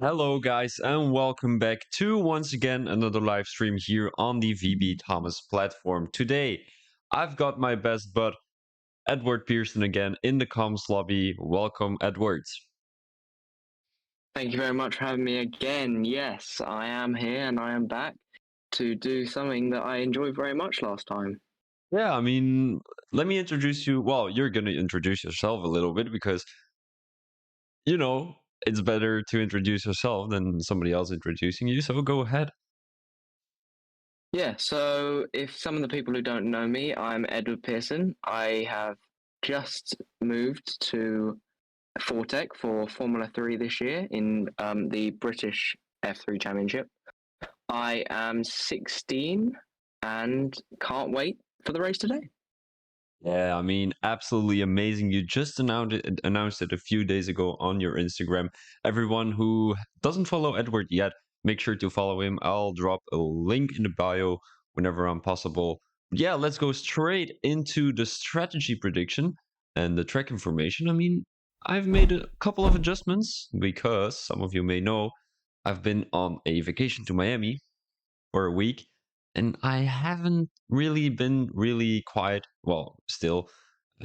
Hello, guys, and welcome back to once again another live stream here on the VB Thomas platform. Today, I've got my best bud, Edward Pearson, again in the comms lobby. Welcome, Edward. Thank you very much for having me again. Yes, I am here and I am back to do something that I enjoyed very much last time. Yeah, let me introduce you. Well, you're going to introduce yourself a little bit because, you know, it's better to introduce yourself than somebody else introducing you. So go ahead. Yeah, so if some of the people who don't know me, I'm Edward Pearson. I have just moved to Fortec for Formula 3 this year in the British F3 Championship. I am 16 and can't wait for the race today. Yeah, absolutely amazing. You just announced it a few days ago on your Instagram. Everyone who doesn't follow Edward yet, make sure to follow him. I'll drop a link in the bio whenever I'm possible. Yeah, let's go straight into the strategy prediction and the track information. I've made a couple of adjustments because some of you may know I've been on a vacation to Miami for a week, and I haven't really been really quiet. Well, still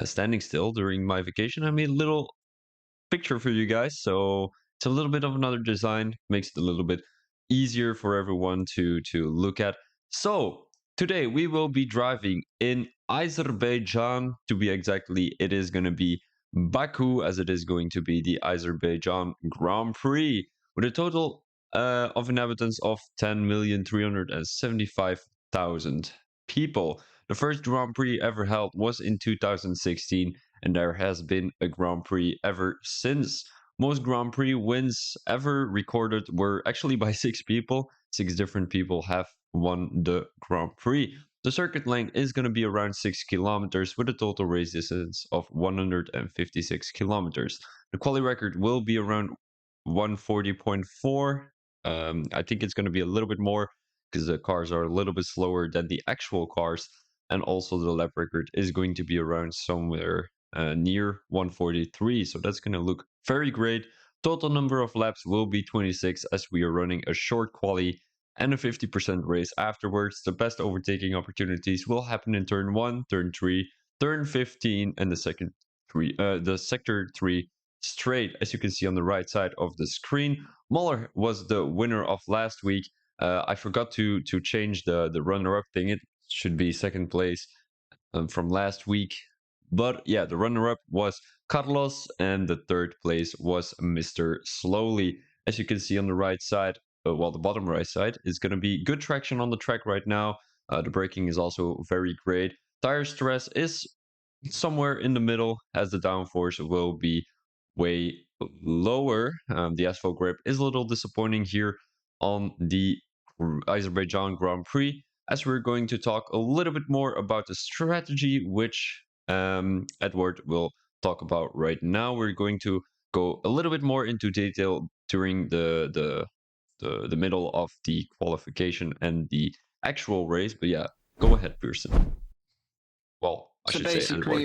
standing still during my vacation. I made a little picture for you guys, so it's a little bit of another design, makes it a little bit easier for everyone to look at. So today we will be driving in Azerbaijan. To be exactly, it is going to be Baku, as it is going to be the Azerbaijan Grand Prix with a total of inhabitants of 10,375,000 people. The first Grand Prix ever held was in 2016, and there has been a Grand Prix ever since. Most Grand Prix wins ever recorded were actually by 6 people. 6 different people have won the Grand Prix. The circuit length is going to be around 6 kilometers with a total race distance of 156 kilometers. The quali record will be around 140.4. I think it's going to be a little bit more because the cars are a little bit slower than the actual cars. And also the lap record is going to be around somewhere near 143. So that's going to look very great. Total number of laps will be 26 as we are running a short quali and a 50% race afterwards. The best overtaking opportunities will happen in turn 1, turn 3, turn 15, and the sector 3 straight, as you can see on the right side of the screen. Muller was the winner of last week. I forgot to change the runner-up thing. It should be second place from last week. But yeah, the runner up was Carlos, and the third place was Mr. Slowly. As you can see on the right side, well, the bottom right side is going to be good traction on the track right now. The braking is also very great. Tire stress is somewhere in the middle, as the downforce will be way lower. The asphalt grip is a little disappointing here on the Azerbaijan Grand Prix, as we're going to talk a little bit more about the strategy, which Edward will talk about right now. We're going to go a little bit more into detail during the middle of the qualification and the actual race. But yeah, go ahead, Pearson. Well, I So should say basically,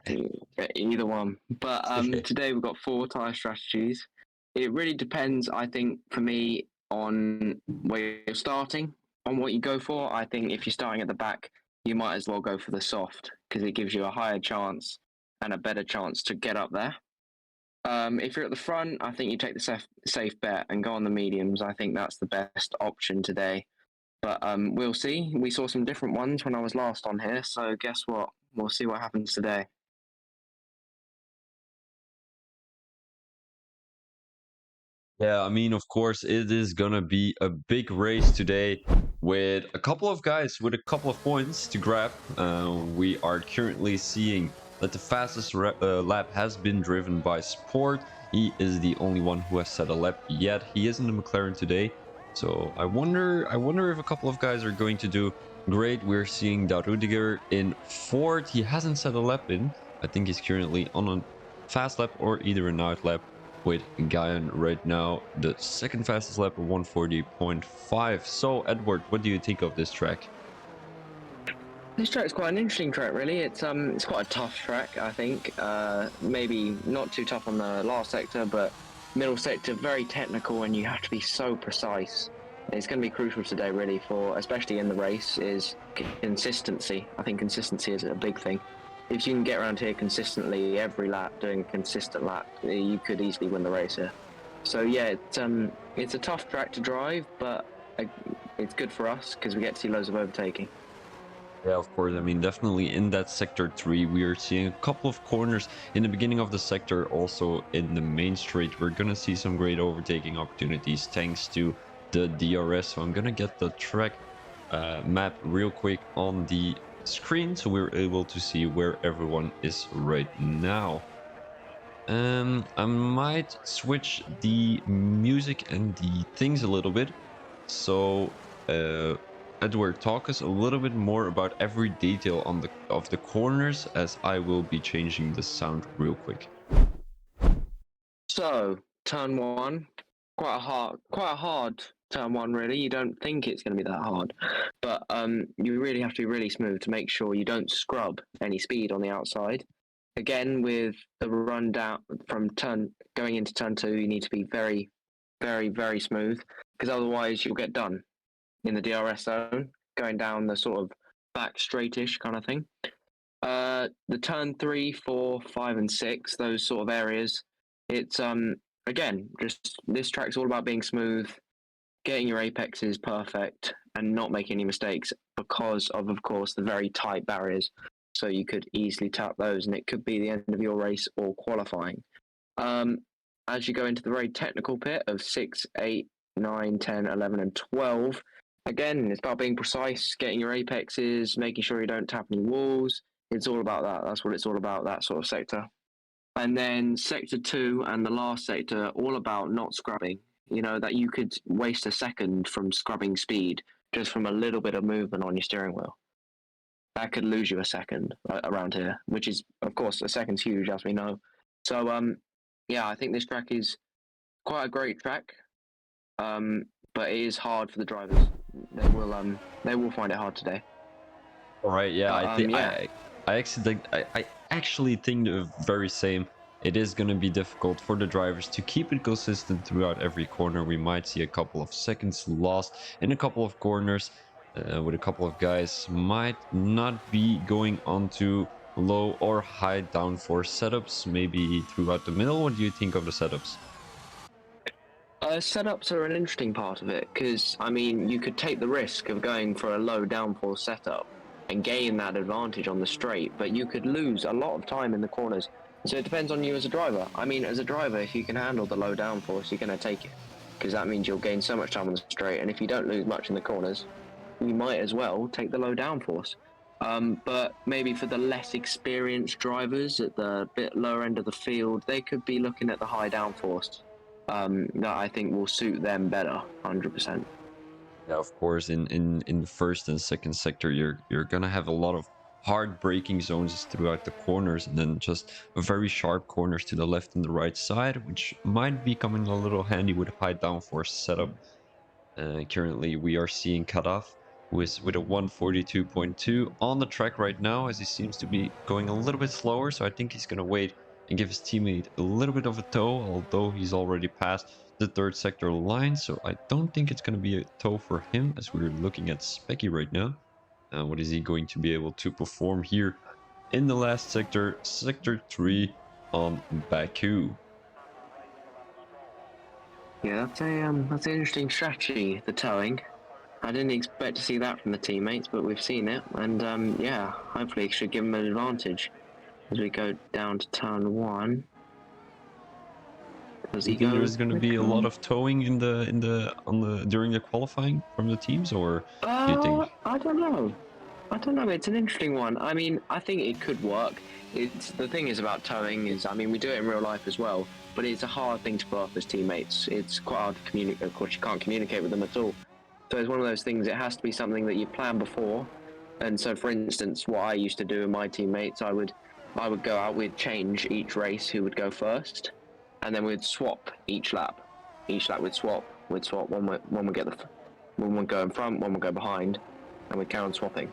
Edward. either one. But today we've got 4 tire strategies. It really depends, I think, for me, on where you're starting, on what you go for. I think if you're starting at the back, you might as well go for the soft because it gives you a higher chance and a better chance to get up there. If you're at the front, I think you take the safe bet and go on the mediums. I think that's the best option today. But we'll see. We saw some different ones when I was last on here, so guess what? We'll see what happens today. Yeah, of course, it is gonna be a big race today with a couple of guys with a couple of points to grab. We are currently seeing that the fastest lap has been driven by Sport. He is the only one who has set a lap yet. He is in the McLaren today, so I wonder if a couple of guys are going to do great. We're seeing Darudiger in fourth. He hasn't set a lap in. I think he's currently on a fast lap or either an out lap with Guyan right now, the second fastest lap of 140.5. So, Edward, what do you think of this track? This track's quite an interesting track, really. It's quite a tough track, I think. Maybe not too tough on the last sector, but middle sector, very technical, and you have to be so precise. It's going to be crucial today, really, for especially in the race, is consistency. I think consistency is a big thing. If you can get around here consistently every lap, doing a consistent lap, you could easily win the race here. So yeah, it's a tough track to drive, but it's good for us because we get to see loads of overtaking. Yeah, of course. I mean, definitely in that sector 3, we are seeing a couple of corners in the beginning of the sector. Also in the main straight, we're going to see some great overtaking opportunities thanks to the DRS. So I'm going to get the track map real quick on the screen so we're able to see where everyone is right now. I might switch the music and the things a little bit. So, Edward, talk us a little bit more about every detail on the corners, as I will be changing the sound real quick. So turn one, quite a hard turn one. Really, you don't think it's going to be that hard, but you really have to be really smooth to make sure you don't scrub any speed on the outside. Again, with the run down from going into turn 2, you need to be very, very, very smooth because otherwise you'll get done in the DRS zone, going down the sort of back straightish kind of thing. The turn 3, 4, 5, and 6, those sort of areas, it's again, just this track's all about being smooth, getting your apexes perfect, and not making any mistakes because of course, the very tight barriers. So you could easily tap those, and it could be the end of your race or qualifying. As you go into the very technical pit of 6, 8, 9, 10, 11, and 12, again, it's about being precise, getting your apexes, making sure you don't tap any walls. It's all about that. That's what it's all about, that sort of sector. And then sector 2 and the last sector, all about not scrubbing. You know, that you could waste a second from scrubbing speed just from a little bit of movement on your steering wheel. That could lose you a second around here, which is, of course, a second's huge, as we know. So, yeah, I think this track is quite a great track, but it is hard for the drivers. They will find it hard today. All right, yeah, But, I think yeah. I actually think the very same. It is going to be difficult for the drivers to keep it consistent throughout every corner. We might see a couple of seconds lost in a couple of corners, with a couple of guys might not be going onto low or high downforce setups, maybe throughout the middle. What do you think of the setups? Setups are an interesting part of it because, I mean, you could take the risk of going for a low downforce setup and gain that advantage on the straight, but you could lose a lot of time in the corners. So it depends on you as a driver. I mean, as a driver, if you can handle the low downforce, you're going to take it because that means you'll gain so much time on the straight. And if you don't lose much in the corners, you might as well take the low downforce. But maybe for the less experienced drivers at the bit lower end of the field, they could be looking at the high downforce. That I think will suit them better, 100%. Yeah, of course. In the first and second sector, you're gonna have a lot of hard braking zones throughout the corners, and then just very sharp corners to the left and the right side, which might be coming a little handy with high downforce setup. Currently, we are seeing Cutoff with a 142.2 on the track right now, as he seems to be going a little bit slower. So I think he's gonna wait and give his teammate a little bit of a tow, although he's already passed the third sector line. So I don't think it's going to be a tow for him, as we're looking at Specky right now. What is he going to be able to perform here in the last sector, sector 3 on Baku? Yeah, that's an interesting strategy, the towing. I didn't expect to see that from the teammates, but we've seen it, and yeah, hopefully it should give them an advantage as we go down to turn 1. Does Do you he think go there's going to be a lot quicker? of towing on the during the qualifying from the teams, or do you think? I don't know. I don't know. It's an interesting one. I mean, I think it could work. It's the thing is about towing is, I mean, we do it in real life as well, but it's a hard thing to pull off as teammates. It's quite hard to communicate. Of course, you can't communicate with them at all. So it's one of those things. It has to be something that you plan before. And so, for instance, what I used to do with my teammates, I would go out. We'd change each race who would go first, and then we'd swap each lap. Each lap we'd swap. We'd swap. One would get one would go in front, one would go behind, and we'd carry on swapping,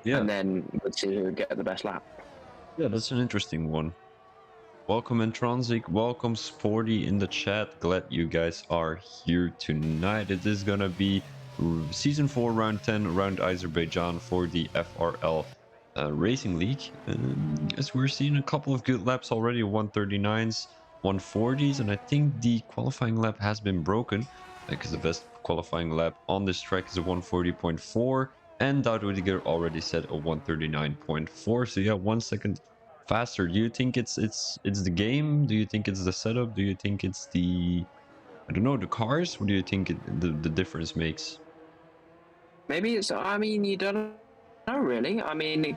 Yeah, and then we'd see who would get the best lap. yeah, that's an interesting one. Welcome Intronsic, welcome Sporty in the chat. Glad you guys are here tonight. It is gonna be season 4, round 10, around Azerbaijan for the FRL Racing League. As we're seeing a couple of good laps already, 139s, 140s, and I think the qualifying lap has been broken because the best qualifying lap on this track is a 140.4, and Dowd Whittaker already said a 139.4. So yeah, 1 second faster. Do you think it's the game? Do you think it's the setup? Do you think it's the, I don't know, the cars? What do you think the difference makes? Maybe it's. I mean, you don't know really. I mean, it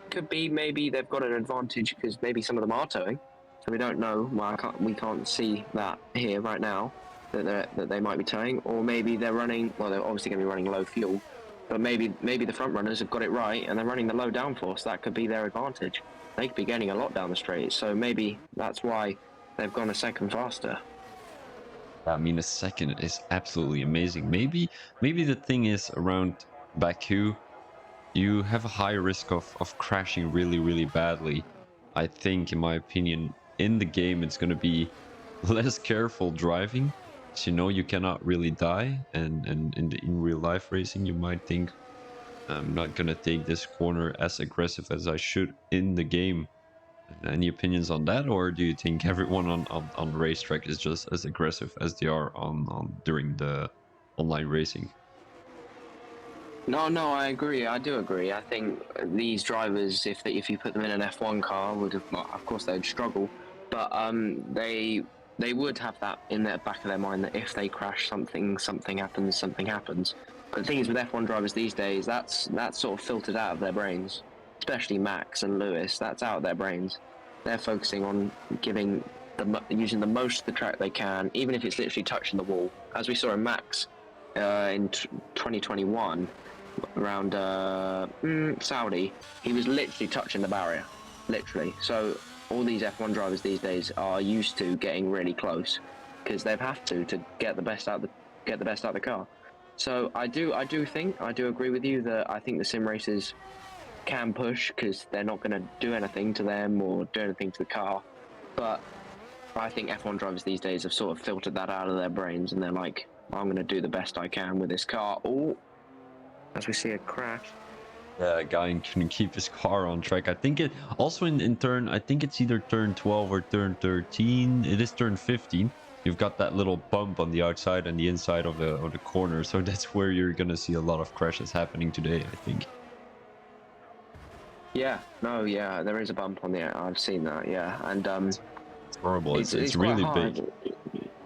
could be maybe they've got an advantage because maybe some of them are towing, so we don't know. Well, we can't see that here right now that they might be towing, or maybe they're running. Well, they're obviously going to be running low fuel, but maybe the front runners have got it right and they're running the low downforce. That could be their advantage. They could be getting a lot down the straight, so maybe that's why they've gone a second faster. I mean, a second is absolutely amazing. Maybe the thing is around Baku, you have a high risk of crashing really badly. I think, in my opinion, in the game it's going to be less careful driving, so you know you cannot really die, and in real life racing you might think, I'm not going to take this corner as aggressive as I should in the game. Any opinions on that, or do you think everyone on the racetrack is just as aggressive as they are on during the online racing? No, I agree. I do agree. I think these drivers, if you put them in an F1 car, would have. Well, of course, they'd struggle, but they would have that in the back of their mind that if they crash, something happens. But the thing is, with F1 drivers these days, that's sort of filtered out of their brains. Especially Max and Lewis, that's out of their brains. They're focusing on using the most of the track they can, even if it's literally touching the wall, as we saw in Max in 2021. Around Saudi, he was literally touching the barrier, literally. So all these F1 drivers these days are used to getting really close because they've have to get the best out of the car. So I do agree with you that I think the sim racers can push because they're not going to do anything to them or do anything to the car. But I think F1 drivers these days have sort of filtered that out of their brains and they're like, I'm going to do the best I can with this car. Oh, as we see a crash. Yeah, a guy can keep his car on track. I think it also in turn, I think it's either turn 12 or turn 13. It is turn 15. You've got that little bump on the outside and the inside of the corner, so that's where you're gonna see a lot of crashes happening today, I think. Yeah, there is a bump on the. I've seen that. Yeah, and it's horrible. It's quite really hard. big.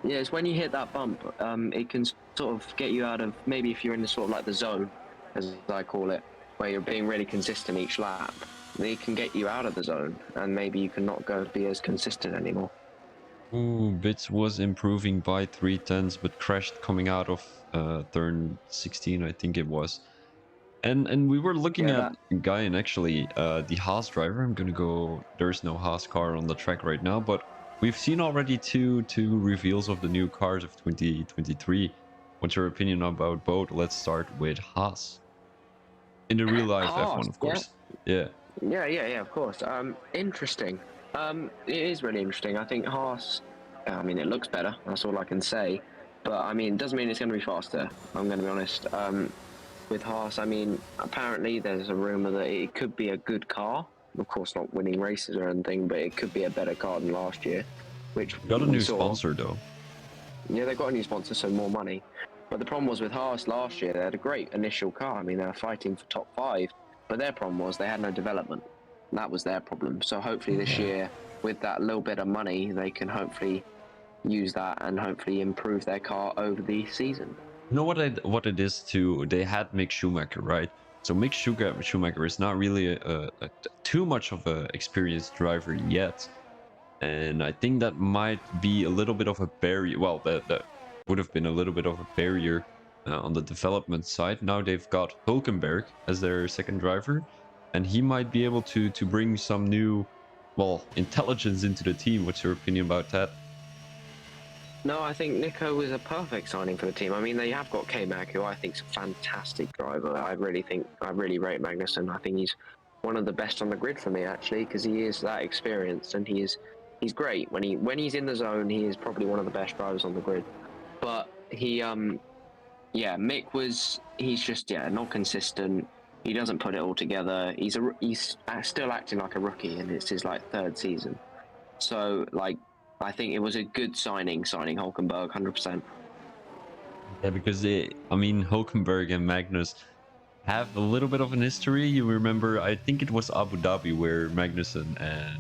Yeah, it's when you hit that bump. It can sort of get you out of, maybe if you're in the sort of like the zone, as I call it, where you're being really consistent each lap. They can get you out of the zone, and maybe you can not be as consistent anymore. Ooh, Bits was improving by 3/10, but crashed coming out of turn 16, I think it was. And we were looking at Guy, and actually the Haas driver. I'm gonna go. There's no Haas car on the track right now, but we've seen already two reveals of the new cars of 2023. What's your opinion about both? Let's start with Haas. In the real life Haas, F1, of course. Yeah. Yeah, of course. Interesting. It is really interesting. I think Haas, I mean, it looks better. That's all I can say. But I mean, it doesn't mean it's going to be faster. I'm going to be honest. With Haas, I mean, apparently there's a rumor that it could be a good car. Of course, not winning races or anything, but it could be a better car than last year. Which got a new sponsor though. Yeah, they got a new sponsor, so more money. But the problem was with Haas last year, they had a great initial car. I mean, they were fighting for top 5, but their problem was they had no development. That was their problem. So hopefully this year, with that little bit of money, they can hopefully use that and hopefully improve their car over the season. You know what it is too? They had Mick Schumacher, right? So Mick Schumacher is not really a too much of an experienced driver yet, and I think that might be a little bit of a barrier. Well, that would have been a little bit of a barrier on the development side. Now they've got Hulkenberg as their second driver, and he might be able to bring some new, well, intelligence into the team. What's your opinion about that? No, I think Nico was a perfect signing for the team. I mean, they have got K-Mag, who I think is a fantastic driver. I really rate Magnussen. I think he's one of the best on the grid for me, actually, because he is that experienced and he's great when he's in the zone. He is probably one of the best drivers on the grid. But yeah, he's just not consistent. He doesn't put it all together. He's still acting like a rookie, and it's his like third season. So like, I think it was a good signing Hulkenberg, 100%. Yeah, because I mean, Hulkenberg and Magnus have a little bit of an history. You remember, I think it was Abu Dhabi where Magnussen and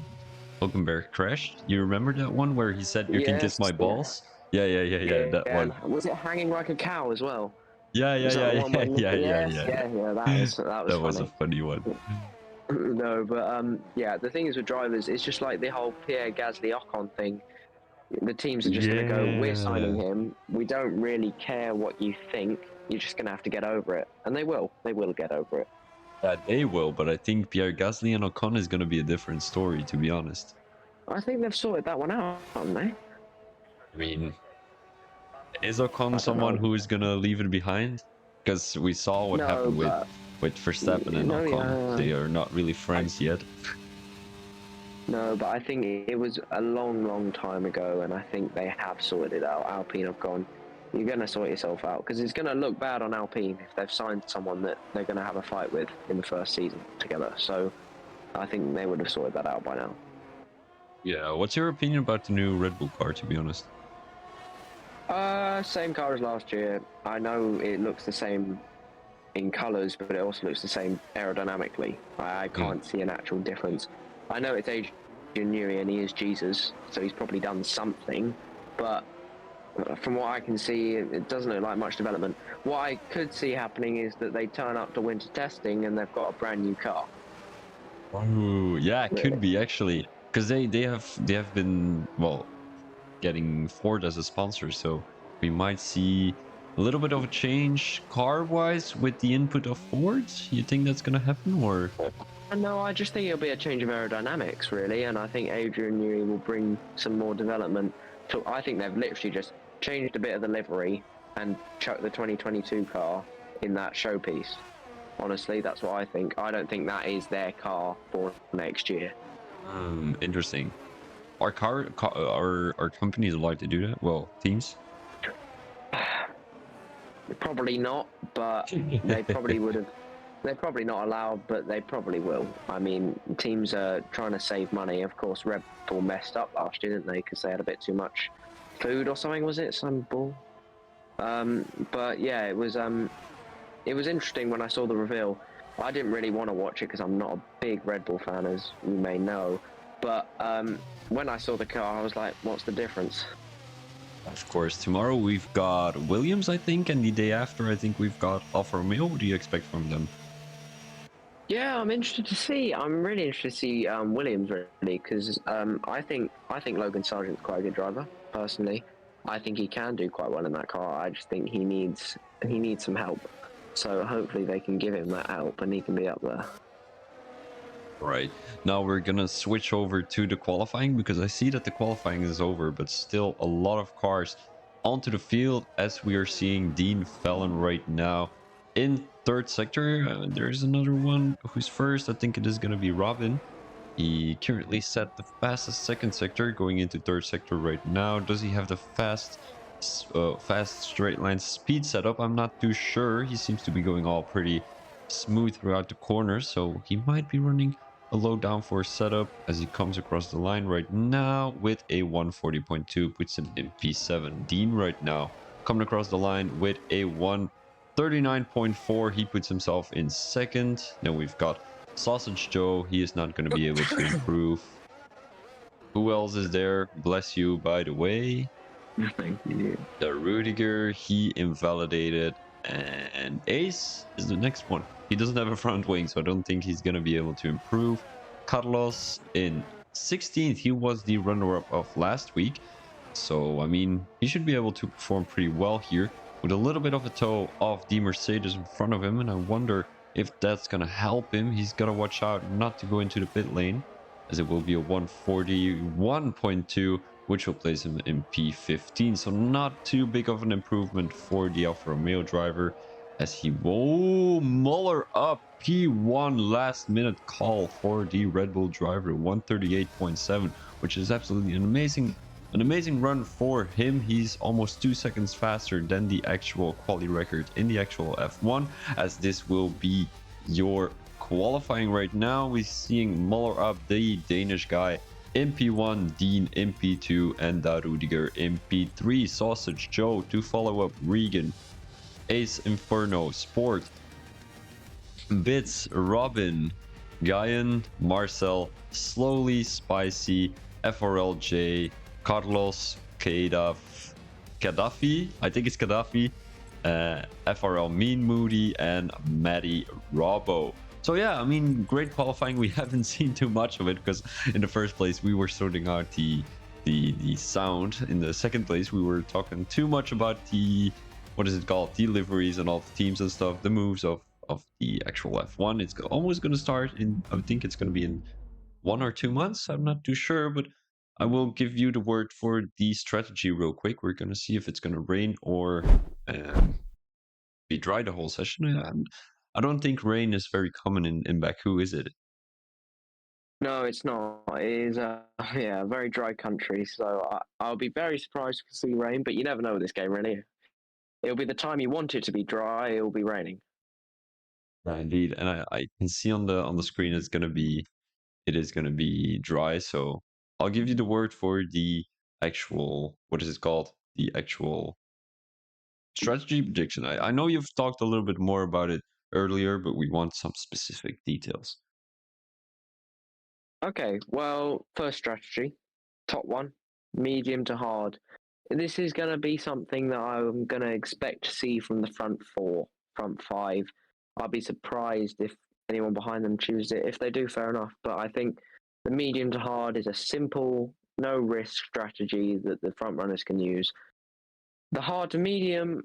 Hulkenberg crashed. You remember that one where he said, "You can kiss Yes, my yeah, balls"? Yeah. yeah. That one. And was it hanging like a cow as well? Yeah, Was that the one where? Yes, yeah. yeah. That was That was a funny. funny one. No, but yeah. The thing is with drivers, it's just like the whole Pierre Gasly Ocon thing. The teams are just going to go, we're signing Yeah. him. We don't really care what you think. You're just going to have to get over it. And they will. They will get over it. Yeah, they will, but I think Pierre Gasly and Ocon is going to be a different story, to be honest. I think they've sorted that one out, haven't they? I mean, is Ocon I don't someone know. who is going to leave it behind? Because we saw what No, happened but with Verstappen and no, Ocon. yeah. They are not really friends yet. No, but I think it was a long, long time ago, and I think they have sorted it out. Alpine have gone, you're going to sort yourself out, because it's going to look bad on Alpine if they've signed someone that they're going to have a fight with in the first season together. So I think they would have sorted that out by now. Yeah, what's your opinion about the new Red Bull car, to be honest? Same car as last year. I know it looks the same in colours, but it also looks the same aerodynamically. I can't see an actual difference. I know it's Adrian Newey and he is Jesus, so he's probably done something, but from what I can see, it doesn't look like much development. What I could see happening is that they turn up to winter testing and they've got a brand new car. Oh, yeah, it could Really? be actually, because they have been, well, getting Ford as a sponsor, so we might see a little bit of a change car wise with the input of Ford. You think that's gonna happen, or? No, I just think it'll be a change of aerodynamics, really, and I think Adrian Newey will bring some more development. So I think they've literally just changed a bit of the livery and chucked the 2022 car in that showpiece. Honestly, that's what I think. I don't think that is their car for next year. Interesting. Are are companies allowed to do that? Well, teams. Probably not, but they probably would have. They're probably not allowed, but they probably will. I mean, teams are trying to save money. Of course, Red Bull messed up last year, didn't they? Because they had a bit too much food or something. Was it some bull? But yeah, it was interesting when I saw the reveal. I didn't really want to watch it because I'm not a big Red Bull fan, as you may know. But when I saw the car, I was like, "What's the difference?" Of course, tomorrow we've got Williams, I think, and the day after, I think we've got Alfa Romeo. What do you expect from them? Yeah, I'm interested to see. I'm really interested to see Williams really because I think Logan Sargent's quite a good driver. Personally, I think he can do quite well in that car. I just think he needs some help. So hopefully they can give him that help and he can be up there. Right. Now we're gonna switch over to the qualifying because I see that the qualifying is over, but still a lot of cars onto the field as we are seeing Dean Fallon right now in third sector. There's another one who's first. I think it is gonna be Robin. He currently set the fastest second sector going into third sector right now. Does he have the fast straight line speed setup? I'm not too sure. He seems to be going all pretty smooth throughout the corners, so he might be running a low downforce setup as he comes across the line right now with a 140.2, puts him in P7. Dean right now coming across the line with a 139.4. He puts himself in second. Then we've got Sausage Joe. He is not going to be able to improve. Who else is there? Bless you, by the way. Thank you. The Rudiger, he invalidated. And Ace is the next one. He doesn't have a front wing, so I don't think he's going to be able to improve. Carlos in 16th. He was the runner-up of last week. So, I mean, he should be able to perform pretty well here with a little bit of a toe off the Mercedes in front of him. And I wonder if that's going to help him. He's got to watch out not to go into the pit lane, as it will be a 141.2, which will place him in P15. So not too big of an improvement for the Alfa Romeo driver. as he Muller up P1 last minute call for the Red Bull driver 138.7, which is absolutely an amazing run for him. He's almost 2 seconds faster than the actual quali record in the actual F1, as this will be your qualifying right now. We're seeing Muller up, the Danish guy, in P1, Dean in P2, and Rudiger in P3. Sausage Joe to follow up Regan, Ace Inferno, Sport, Bits, Robin, Guyan, Marcel, Slowly, Spicy, FRLJ, Carlos, Gaddafi, I think it's Gaddafi, FRL Mean Moody, and Maddie Robbo. So yeah, I mean, great qualifying. We haven't seen too much of it because in the first place we were sorting out the sound. In the second place we were talking too much about the, what is it called, deliveries and all the teams and stuff, the moves of the actual F1. It's almost going to start in, I think it's going to be in 1 or 2 months. I'm not too sure, but I will give you the word for the strategy real quick. We're going to see if it's going to rain or be dry the whole session. I don't think rain is very common in Baku, is it? No, it's not. It is a very dry country, so I'll be very surprised to see rain. But you never know with this game, really. It'll be the time you want it to be dry. It'll be raining. Yeah, indeed, and I can see on the screen it is gonna be dry. So I'll give you the word for the actual, what is it called? The actual strategy prediction. I know you've talked a little bit more about it earlier, but we want some specific details. Okay, well, first strategy, top one, medium to hard. This is going to be something that I'm going to expect to see from the front four, front five. I'll be surprised if anyone behind them chooses it. If they do, fair enough. But I think the medium to hard is a simple, no risk strategy that the front runners can use. The hard to medium,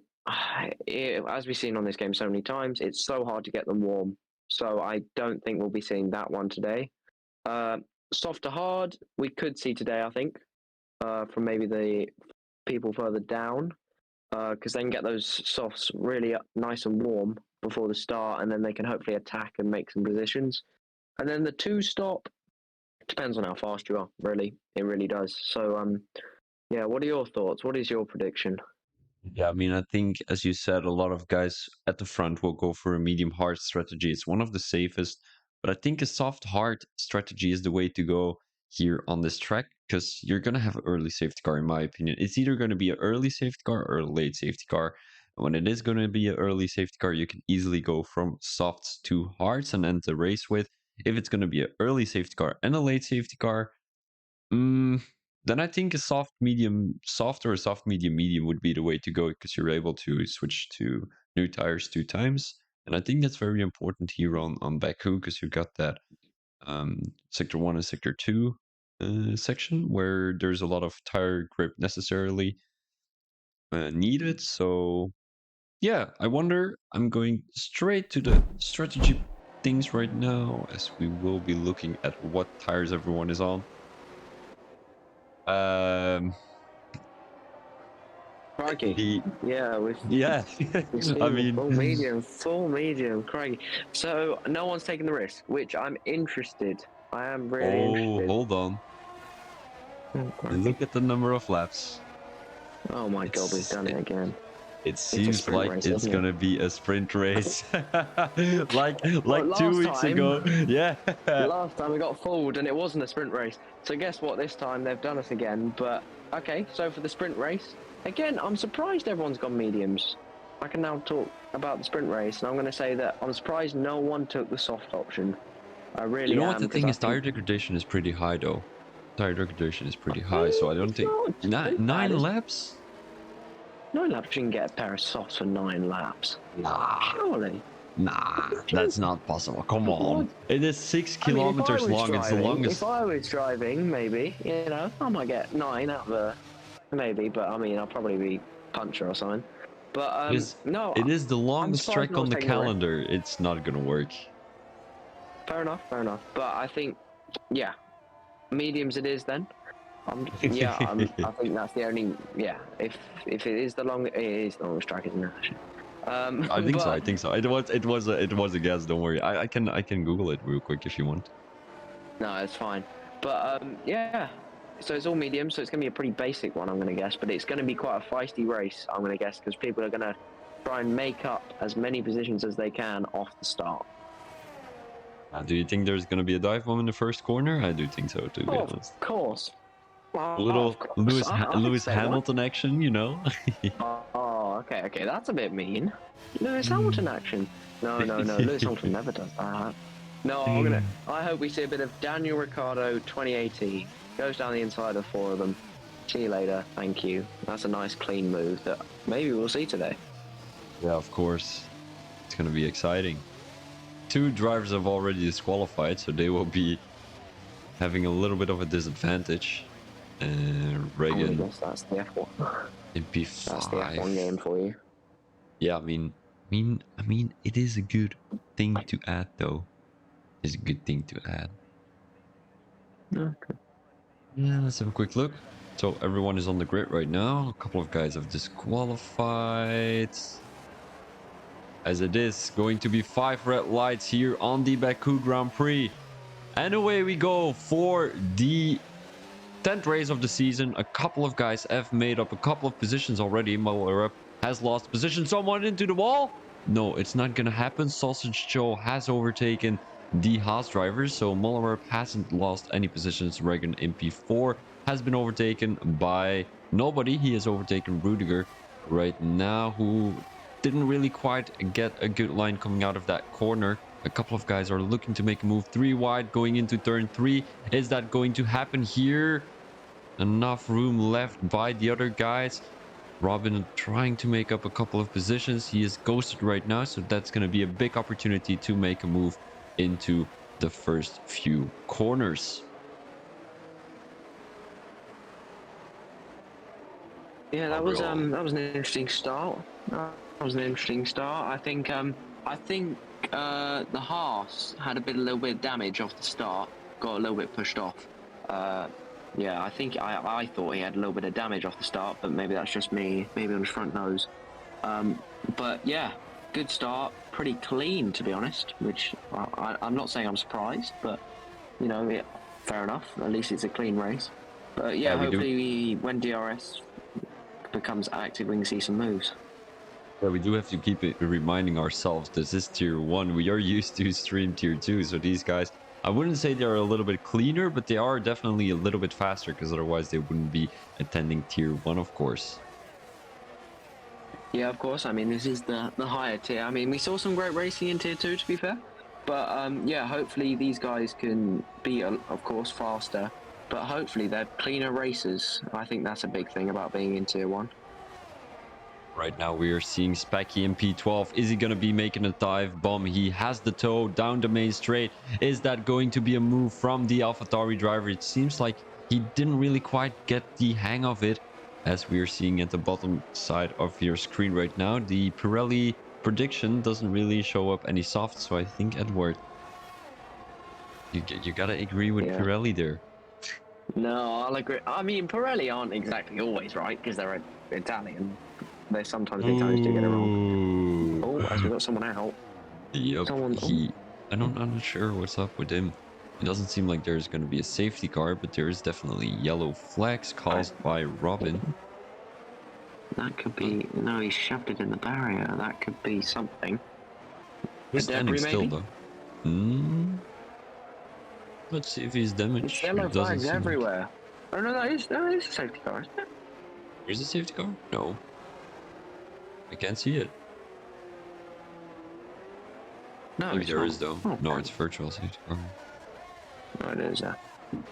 as we've seen on this game so many times, it's so hard to get them warm. So I don't think we'll be seeing that one today. Soft to hard, we could see today, I think, from maybe the people further down, because they can get those softs really nice and warm before the start, and then they can hopefully attack and make some positions. And then the two stop depends on how fast you are. Really, it really does. So, yeah. What are your thoughts? What is your prediction? Yeah, I mean, I think, as you said, a lot of guys at the front will go for a medium hard strategy. It's one of the safest, but I think a soft hard strategy is the way to go here on this track, because you're going to have an early safety car, in my opinion. It's either going to be an early safety car or a late safety car. And when it is going to be an early safety car, you can easily go from softs to hards and end the race with. If it's going to be an early safety car and a late safety car, then I think a soft or a soft medium would be the way to go, because you're able to switch to new tires 2 times. And I think that's very important here on Baku, because you got that sector 1 and sector 2 section where there's a lot of tire grip necessarily needed. So yeah, I wonder, I'm going straight to the strategy things right now, as we will be looking at what tires everyone is on. Crikey. Yeah, Yeah, we've seen I the mean, full medium, crikey. So no one's taking the risk, which I'm interested. I am really oh, interested. hold on. Oh, crikey. Look at the number of laps. Oh my god, we've done it again. It It's a seems sprint like race, it's isn't it? gonna be a sprint race, Well, like 2 last weeks time, ago. Yeah. last time we got fooled and it wasn't a sprint race. So guess what? This time they've done us again. But okay, so for the sprint race, again, I'm surprised everyone's gone mediums. I can now talk about the sprint race, and I'm going to say that I'm surprised no one took the soft option. I You really know what am, the because thing I is? Tire think degradation is pretty high, though. Tire degradation is pretty high, so I don't it's think not too nine bad. laps. 9 laps, you can get a pair of softs for 9 laps. Nah, Surely. that's not possible. Come on, What? it is 6 I mean, kilometers long. It's the if longest. I was driving, maybe, I might get 9 out of the, maybe, but I mean, I'll probably be puncher or something. But no, It is the I'm longest surprised track no on one's the taking the risk. calendar. It's not gonna work. Fair enough, fair enough. But I think, yeah, mediums it is then. I think that's the only, yeah. If it is the longest track, isn't it? I think so. I But think so. It was a guess. Don't worry. I can Google it real quick if you want. no, it's fine. But yeah. So it's all medium, so it's going to be a pretty basic one, I'm going to guess. But it's going to be quite a feisty race, I'm going to guess, because people are going to try and make up as many positions as they can off the start. Do you think there's gonna be a dive bomb in the first corner? I do think so, to be honest. Of course. A little Of course. I Lewis expect one. Hamilton action, you know. Oh, okay. That's a bit mean. Lewis Hamilton action. No. Lewis Hamilton never does that. No, I hope we see a bit of Daniel Ricciardo 2018. Goes down the inside of 4 of them. See you later. Thank you. That's a nice clean move that maybe we'll see today. Yeah, of course. It's gonna be exciting. 2 drivers have already disqualified, so they will be having a little bit of a disadvantage. Reagan. I guess that's the F1. In P5. That's the F1 game for you. Yeah, I mean, it is a good thing to add, though. It's a good thing to add. Okay. Yeah, let's have a quick look. So everyone is on the grid right now. A couple of guys have disqualified. As it is going to be 5 red lights here on the Baku Grand Prix. And away we go for the 10th race of the season. A couple of guys have made up a couple of positions already. Muller has lost position. Someone into the wall? No, it's not going to happen. Sausage Joe has overtaken the Haas drivers. So Muller hasn't lost any positions. Reagan in P4 has been overtaken by nobody. He has overtaken Rudiger right now, who didn't really quite get a good line coming out of that corner. A couple of guys are looking to make a move 3 wide going into turn 3. Is that going to happen here? Enough room left by the other guys. Robin trying to make up a couple of positions. He is ghosted right now, so that's going to be a big opportunity to make a move into the first few corners. Yeah, that was an interesting start. I think the Haas had a little bit of damage off the start, got a little bit pushed off. Yeah, I think I thought he had a little bit of damage off the start, but maybe that's just me, maybe on his front nose. But yeah, good start, pretty clean to be honest. Which I'm not saying I'm surprised, but you know, yeah, fair enough. At least it's a clean race. But yeah, hopefully when DRS becomes active, we can see some moves. Yeah, we do have to keep reminding ourselves this is tier 1. We are used to stream tier 2, so these guys, I wouldn't say they're a little bit cleaner, but they are definitely a little bit faster, because otherwise they wouldn't be attending tier 1, of course. Yeah, of course. I mean, this is the higher tier. I mean, we saw some great racing in tier 2, to be fair. But yeah, hopefully these guys can be, of course, faster. But hopefully they're cleaner racers. I think that's a big thing about being in tier 1. Right now we are seeing Specky in P12. Is he going to be making a dive bomb? He has the toe down the main straight. Is that going to be a move from the AlphaTauri driver? It seems like he didn't really quite get the hang of it, as we are seeing at the bottom side of your screen right now. The Pirelli prediction doesn't really show up any soft, so I think, Edward, you gotta agree with Pirelli there. No, I'll agree. I mean, Pirelli aren't exactly always right, because they're Italian. They sometimes do get it wrong. Oh, as we got someone out. Yep. I'm not sure what's up with him. It doesn't seem like there's going to be a safety car, but there is definitely yellow flags caused by Robin. That could be... No, he shoved it in the barrier. That could be something. He's standing still, though. Let's see if he's damaged. There's yellow flags everywhere. Oh, no, that is a safety car, isn't it? Here's a safety car? No. I can't see it. No, maybe there is, though. Oh, no, it's virtual safety car. No, it is,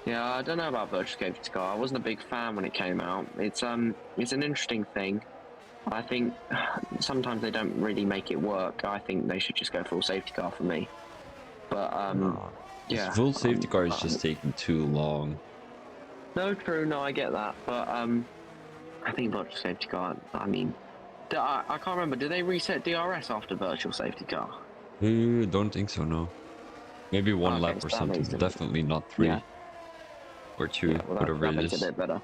yeah, I don't know about virtual safety car. I wasn't a big fan when it came out. It's an interesting thing. I think sometimes they don't really make it work. I think they should just go full safety car for me. But yeah, full safety car is just taking too long. No, true. No, I get that. But I think virtual safety car. I mean, I can't remember. Did they reset DRS after virtual safety car? Don't think so. No. Maybe one lap or something. Definitely not 3 or 2. Yeah, well, that makes it a bit better.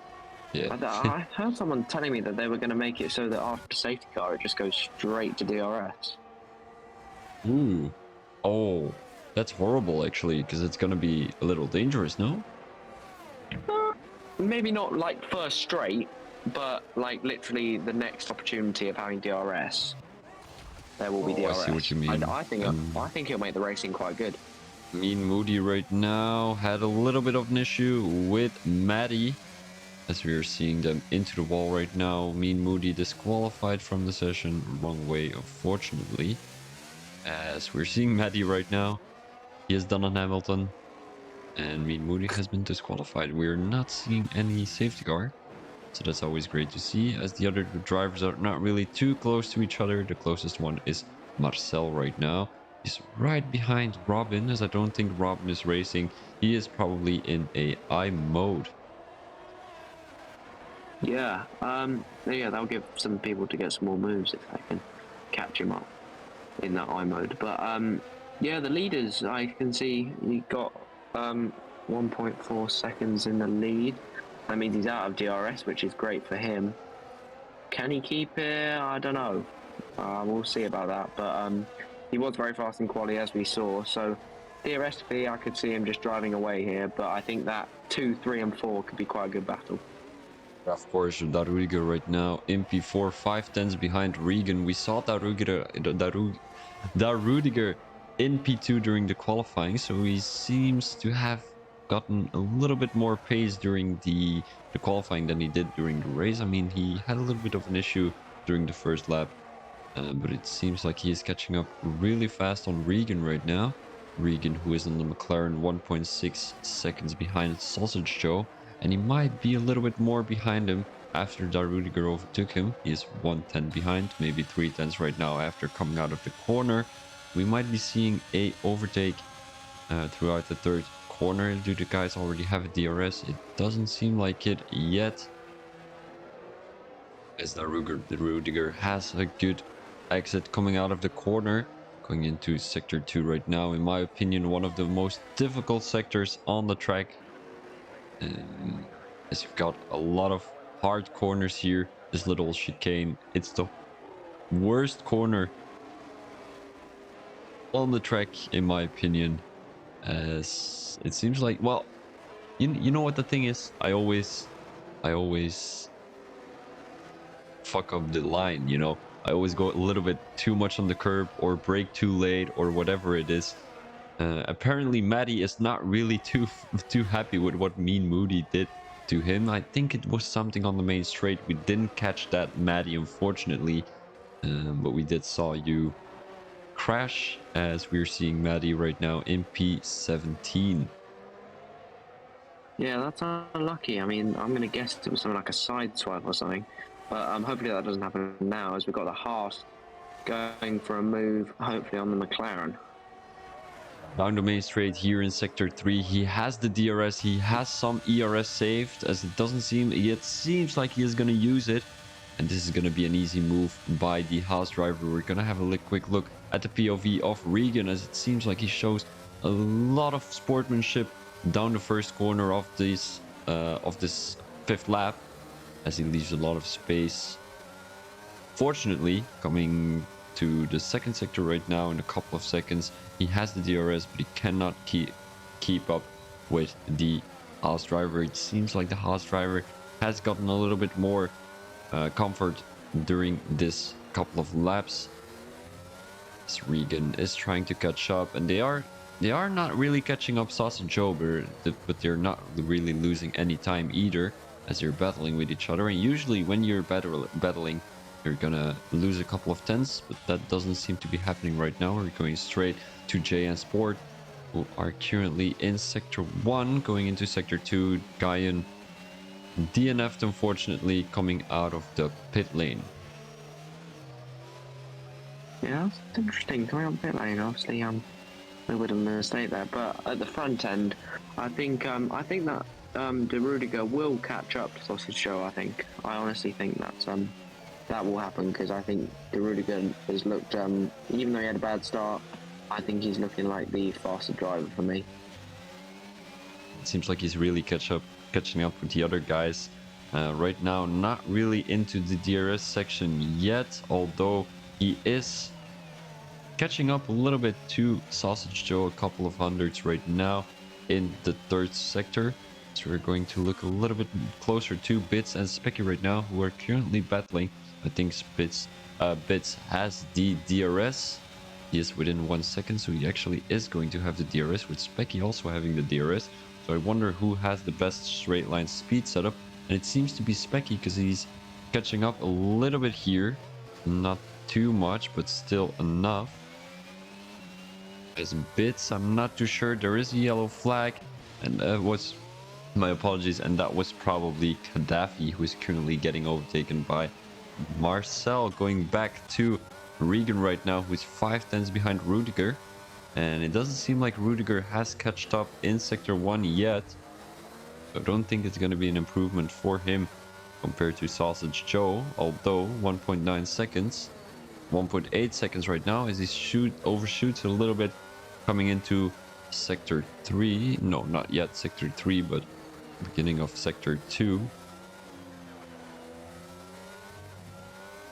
Yeah. I heard someone telling me that they were going to make it so that after safety car, it just goes straight to DRS. Ooh. Oh, that's horrible, actually, because it's going to be a little dangerous, no? Maybe not like first straight, but like literally the next opportunity of having DRS, there will be Oh, I see what DRS. you mean. I think it'll make the racing quite good. Mean Moody right now had a little bit of an issue with Maddie, as we are seeing them into the wall right now. Mean Moody disqualified from the session. Wrong way, unfortunately. As we're seeing Maddie right now, he has done on Hamilton, and Mean Moody has been disqualified. We're not seeing any safety car, so that's always great to see, as the other drivers are not really too close to each other. The closest one is Marcel right now. He's right behind Robin, as I don't think Robin is racing. He is probably in AI mode. Yeah, yeah, that'll give some people to get some more moves if they can catch him up in that I mode. But yeah, the leaders, I can see he got 1.4 seconds in the lead. That means he's out of DRS, which is great for him. Can he keep it? I don't know. We'll see about that. But he was very fast in quali, as we saw. So theoretically, I could see him just driving away here. But I think that 2, 3, and 4 could be quite a good battle. Of course, Darudiger right now in P4, 5 tenths behind Regan. We saw Darudiger in P2 during the qualifying, so he seems to have gotten a little bit more pace during the qualifying than he did during the race. I mean, he had a little bit of an issue during the first lap, but it seems like he is catching up really fast on Regan right now. Regan, who is on the McLaren, 1.6 seconds behind Sausage Joe, and he might be a little bit more behind him after Darudiger overtook him. He is 1 tenth behind, maybe 3 tenths right now after coming out of the corner. We might be seeing a overtake throughout the third corner. Do the guys already have a DRS? It doesn't seem like it yet, as Darudiger has a good exit coming out of the corner, going into sector 2 right now. In my opinion, one of the most difficult sectors on the track, as you've got a lot of hard corners here. This little chicane, it's the worst corner on the track, in my opinion, as it seems like, well, you know what the thing is, I always fuck up the line, you know. I always go a little bit too much on the curb or brake too late or whatever it is. Apparently Maddie is not really too happy with what Mean Moody did to him. I think it was something on the main straight. We didn't catch that, Maddie, unfortunately, but we did saw you crash, as we're seeing Maddie right now in P17. Yeah, that's unlucky. I mean, I'm going to guess it was something like a side swipe or something. But hopefully that doesn't happen now, as we've got the Haas going for a move, hopefully on the McLaren. Down the main straight here in sector 3, he has the DRS, he has some ERS saved, as it doesn't seem, it seems like he is going to use it. And this is going to be an easy move by the Haas driver. We're going to have a quick look at the POV of Regan, as it seems like he shows a lot of sportsmanship down the first corner of this fifth lap, as he leaves a lot of space. Fortunately, coming to the second sector right now in a couple of seconds, he has the DRS, but he cannot keep up with the Haas driver. It seems like the Haas driver has gotten a little bit more comfort during this couple of laps. As Regan is trying to catch up, and they are not really catching up Sausage Joe, but they're not really losing any time either, as they're battling with each other. And usually when you're battling, you're gonna lose a couple of tenths, but that doesn't seem to be happening right now. We're going straight to JN Sport, who are currently in sector 1, going into sector 2. Guyan DNF'd, unfortunately, coming out of the pit lane. Yeah, that's interesting. Coming up pit lane, obviously, a little bit of a mistake there. But at the front end, I think that De Rudiger will catch up to Sausage Show. I honestly think that will happen, because I think De Rudiger has looked, even though he had a bad start, I think he's looking like the faster driver for me. It seems like he's really catching up with the other guys. Right now, not really into the DRS section yet, although he is catching up a little bit to Sausage Joe, a couple of hundreds right now in the third sector. So we're going to look a little bit closer to Bits and Specky right now, who are currently battling. I think Bits has the DRS. He is within 1 second, so he actually is going to have the DRS, with Specky also having the DRS. So I wonder who has the best straight line speed setup. And it seems to be Specky, because he's catching up a little bit here. Not too much, but still enough. As Bits, I'm not too sure. There is a yellow flag, and that was my apologies, and that was probably Gaddafi, who is currently getting overtaken by Marcel, going back to Regan right now, who's 5 tenths behind Rudiger. And it doesn't seem like Rudiger has catched up in sector 1 yet, so I don't think it's going to be an improvement for him compared to Sausage Joe, although 1.9 seconds, 1.8 seconds right now, as he overshoots a little bit coming into sector 3. No, not yet sector 3, but beginning of sector 2.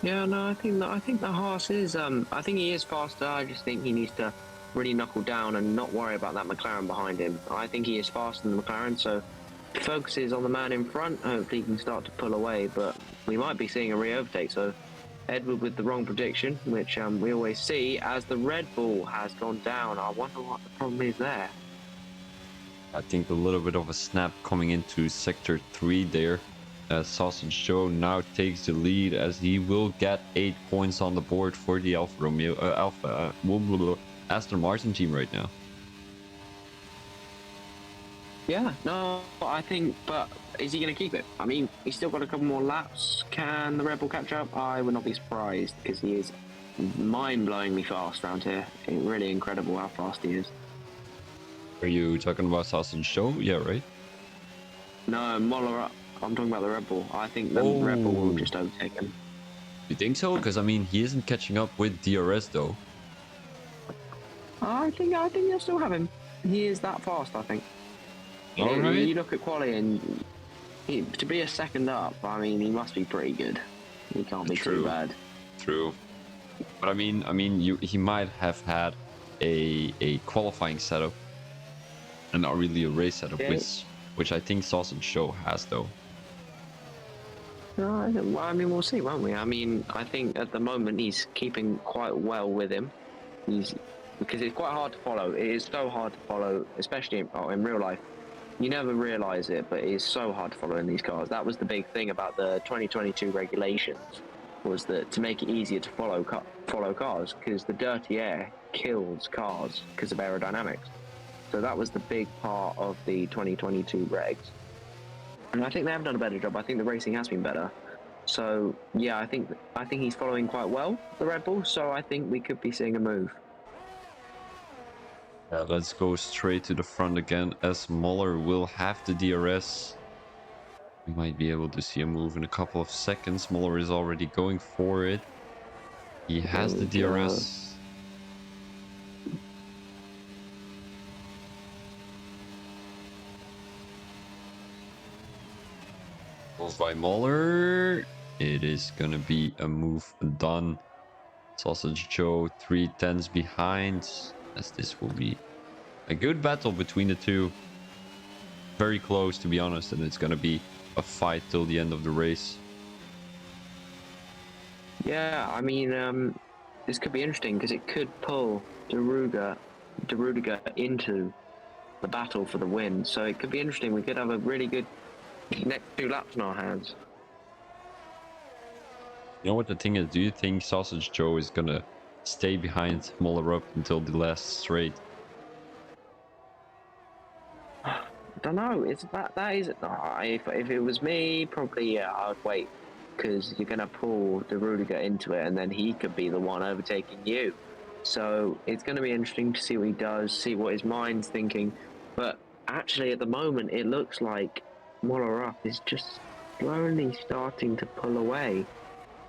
Yeah, no, I think the Haas is I think he is faster. I just think he needs to really knuckle down and not worry about that McLaren behind him. I think he is faster than the McLaren, so focuses on the man in front. Hopefully he can start to pull away, but we might be seeing a re-overtake. So Edward with the wrong prediction, which we always see, as the Red Bull has gone down. I wonder what the problem is there. I think a little bit of a snap coming into sector 3 there. Sausage Joe now takes the lead, as he will get 8 points on the board for the Aston Martin team right now. Yeah, no, I think, but is he going to keep it? I mean, he's still got a couple more laps. Can the Red Bull catch up? I would not be surprised, because he is mind-blowingly fast around here. It's really incredible how fast he is. Are you talking about Sausage Joe? Yeah, right? No, Moller up. I'm talking about the Red Bull. I think the Red Bull will just overtake him. You think so? Because I mean, he isn't catching up with DRS though. I think you'll still have him. He is that fast, I think. All right. You look at quali, and to be a second up, I mean, he must be pretty good. He can't be too bad. True. But I mean, he might have had a qualifying setup and not really a race setup, Yeah. which I think Sausage Joe has though. No, I mean, we'll see, won't we? I mean, I think at the moment he's keeping quite well with him. Because it's quite hard to follow. It is so hard to follow, especially in real life. You never realise it, but it is so hard to follow in these cars. That was the big thing about the 2022 regulations, was that to make it easier to follow cars, because the dirty air kills cars because of aerodynamics. So that was the big part of the 2022 regs. And I think they have done a better job. I think the racing has been better. So yeah, I think he's following quite well, the Red Bull. So I think we could be seeing a move. Let's go straight to the front again, as Muller will have the DRS. We might be able to see a move in a couple of seconds. Muller is already going for it. He has the DRS. Move by Muller. It is gonna be a move done. Sausage Joe 3 tenths behind, as this will be a good battle between the two. Very close, to be honest, and it's gonna be a fight till the end of the race. Yeah, I mean, this could be interesting because it could pull De Rudiger into the battle for the win. So it could be interesting. We could have a really good next 2 laps in our hands. You know what the thing is? Do you think Sausage Joe is gonna stay behind Muller up until the last straight? I don't know. It's that is. If it was me, probably yeah, I would wait, because you're gonna pull De Rudiger into it, and then he could be the one overtaking you. So it's going to be interesting to see what he does, see what his mind's thinking. But actually, at the moment, it looks like Muller up is just slowly starting to pull away.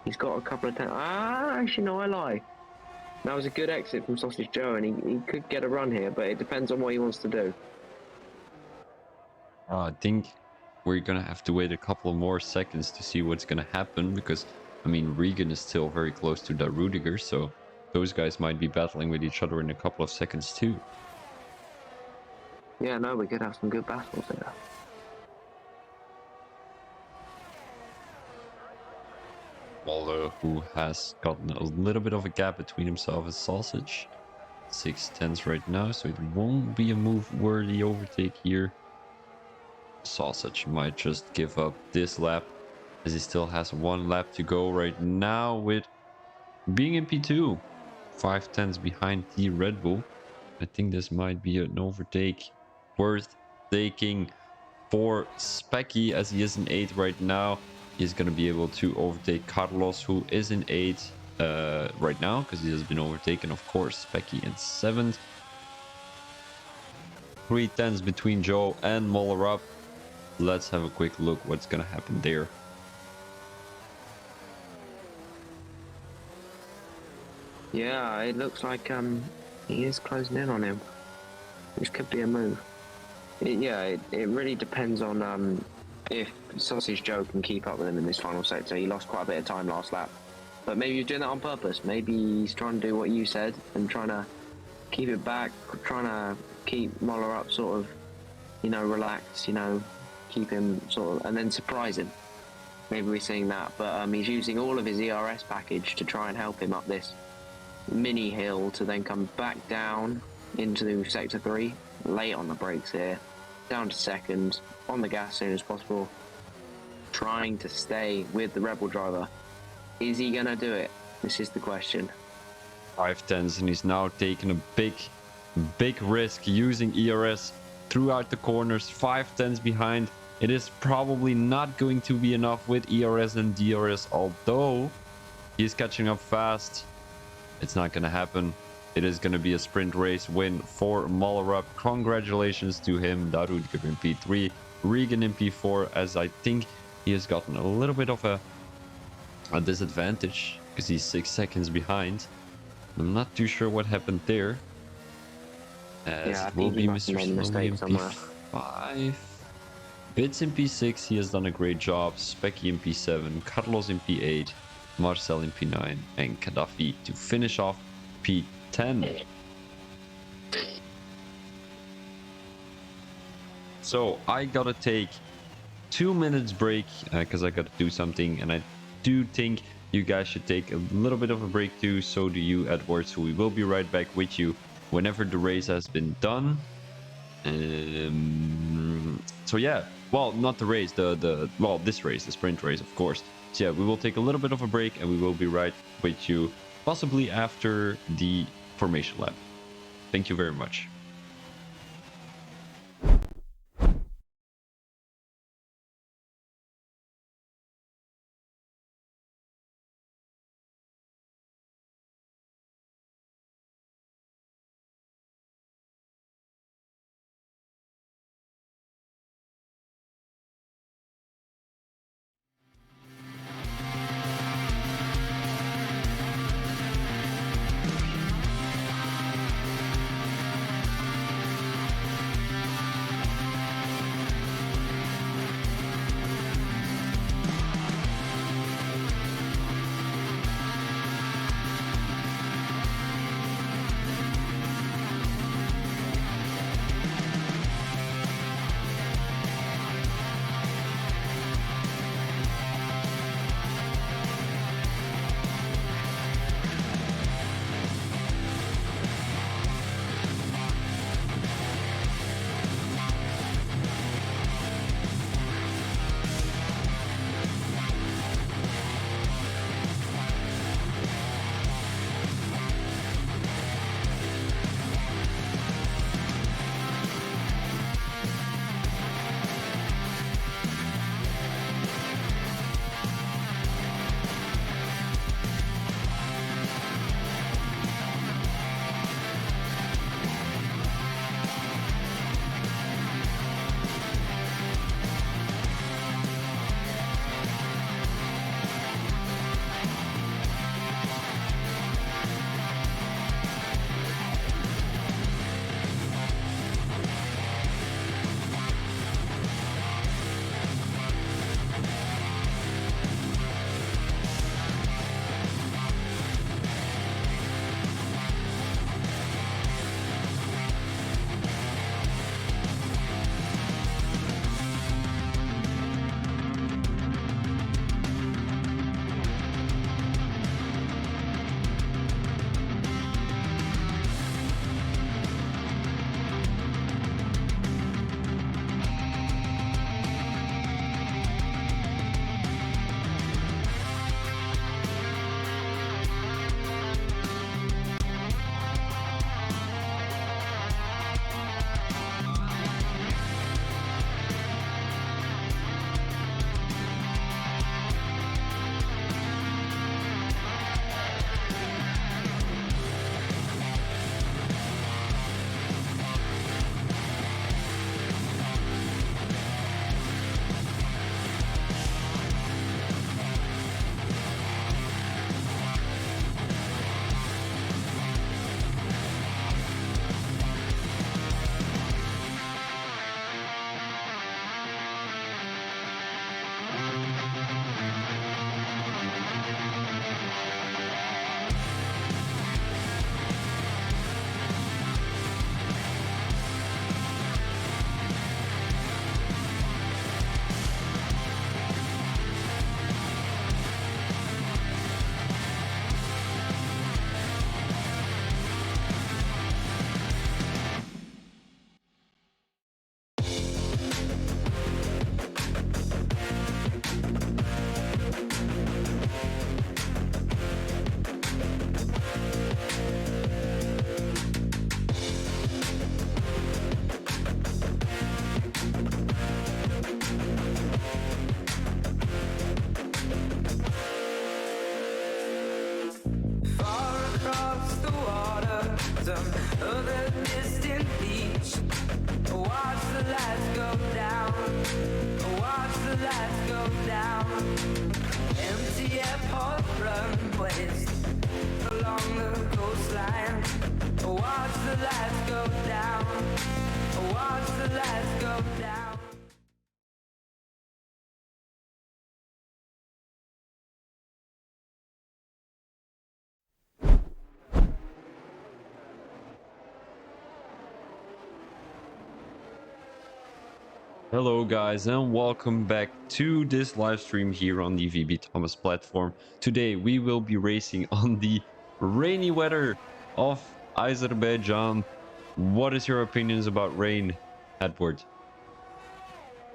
He's got a couple of times. Actually, no, I lie. That was a good exit from Sausage Joe, and he could get a run here, but it depends on what he wants to do. I think we're going to have to wait a couple of more seconds to see what's going to happen because, I mean, Regan is still very close to that Rudiger, so those guys might be battling with each other in a couple of seconds too. Yeah, no, we could have some good battles there. Waldo, who has gotten a little bit of a gap between himself and Sausage. 6/10 right now, so it won't be a move-worthy overtake here. Sausage might just give up this lap as he still has 1 lap to go right now with being in P2. 5/10 behind the Red Bull. I think this might be an overtake worth taking for Specky as he is in 8th right now. He's going to be able to overtake Carlos, who is in 8th right now because he has been overtaken, of course. Specky in 7th. 3/10 between Joe and Moller up. Let's have a quick look what's going to happen there. Yeah, it looks like he is closing in on him, which could be a move. It really depends on if Sausage Joe can keep up with him in this final sector. He lost quite a bit of time last lap, but maybe he's doing that on purpose. Maybe he's trying to do what you said and trying to keep it back, trying to keep Moller up sort of, relaxed, keep him sort of, and then surprise him. Maybe we're seeing that, but he's using all of his ERS package to try and help him up this mini hill to then come back down into sector 3, late on the brakes here, down to 2nd, on the gas as soon as possible, trying to stay with the Rebel driver. Is he gonna do it? This is the question. 5/10, and he's now taking a big risk using ERS throughout the corners. 5/10 behind. It is probably not going to be enough with ERS and DRS, although he's catching up fast. It's not going to happen. It is going to be a sprint race win for Mollerup. Congratulations to him. Darudiger in P3, Regan in P4, as I think he has gotten a little bit of a disadvantage because he's 6 seconds behind. I'm not too sure what happened there. As it will be Mr. Slowly in P5. Bits in P6, he has done a great job. Specky in P7, Carlos in P8, Marcel in P9, and Gaddafi to finish off P10. So I gotta take 2 minutes break because I gotta do something, and I do think you guys should take a little bit of a break too. So do you, Edward. So we will be right back with you whenever the race has been done. So yeah, well, not the race, this race, the sprint race, of course. So yeah, we will take a little bit of a break and we will be right with you, possibly after the formation lap. Thank you very much. wisdom of the distant beach. Watch the lights go down. Watch the lights go down. Empty airport runways along the coastline. Watch the lights go down. Watch the lights go down. Hello guys and welcome back to this live stream here on the VB Thomas platform. Today we will be racing on the rainy weather of Azerbaijan. What is your opinions about rain, Edward?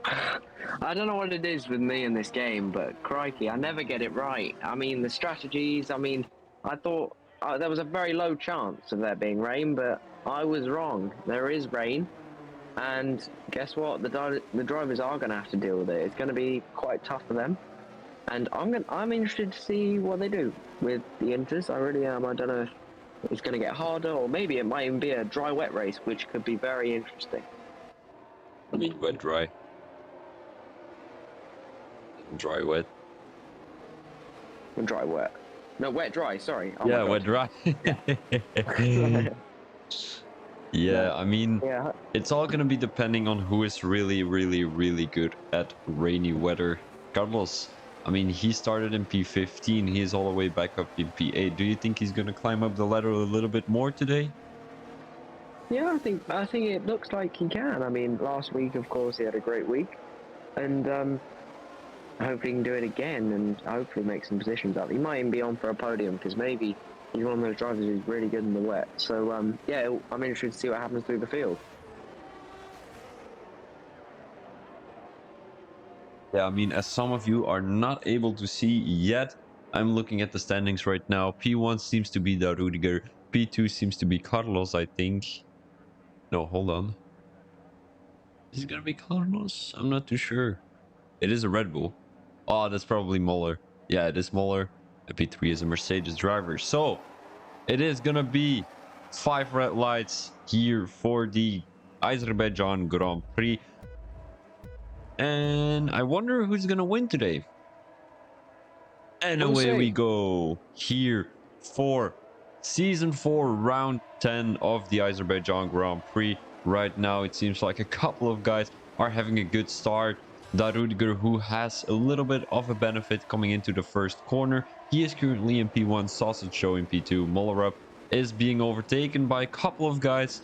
I don't know what it is with me in this game, but crikey, I never get it right. I mean, the strategies, I thought there was a very low chance of there being rain, but I was wrong. There is rain. And guess what? The drivers are going to have to deal with it. It's going to be quite tough for them. And I'm interested to see what they do with the inters. I really am. I don't know if it's going to get harder, or maybe it might even be a dry-wet race, which could be very interesting. I mean, wet, dry. Dry, wet. Dry, wet. No, wet, dry. Sorry. Oh yeah, wet, dry. Yeah, I mean, it's all gonna be depending on who is really, really, really good at rainy weather. Carlos, I mean, he started in P15. He is all the way back up in P8. Do you think he's gonna climb up the ladder a little bit more today? Yeah, I think it looks like he can. I mean, last week, of course, he had a great week, and hopefully he can do it again, and hopefully make some positions up. He might even be on for a podium because maybe he's one of those drivers who's really good in the wet. So, yeah, I'm interested to see what happens through the field. Yeah, I mean, as some of you are not able to see yet, I'm looking at the standings right now. P1 seems to be Da Rudiger. P2 seems to be Carlos, I think. No, hold on. Is it gonna be Carlos? I'm not too sure. It is a Red Bull. Oh, that's probably Muller. Yeah, it is Muller. P3 is a Mercedes driver. So, it is gonna be 5 red lights here for the Azerbaijan Grand Prix. And I wonder who's gonna win today. And away we go here for season 4 round 10 of the Azerbaijan Grand Prix. Right now it seems like a couple of guys are having a good start. Darudiger, who has a little bit of a benefit coming into the first corner, he is currently in P1. Sausage Show in P2. Mollerup is being overtaken by a couple of guys,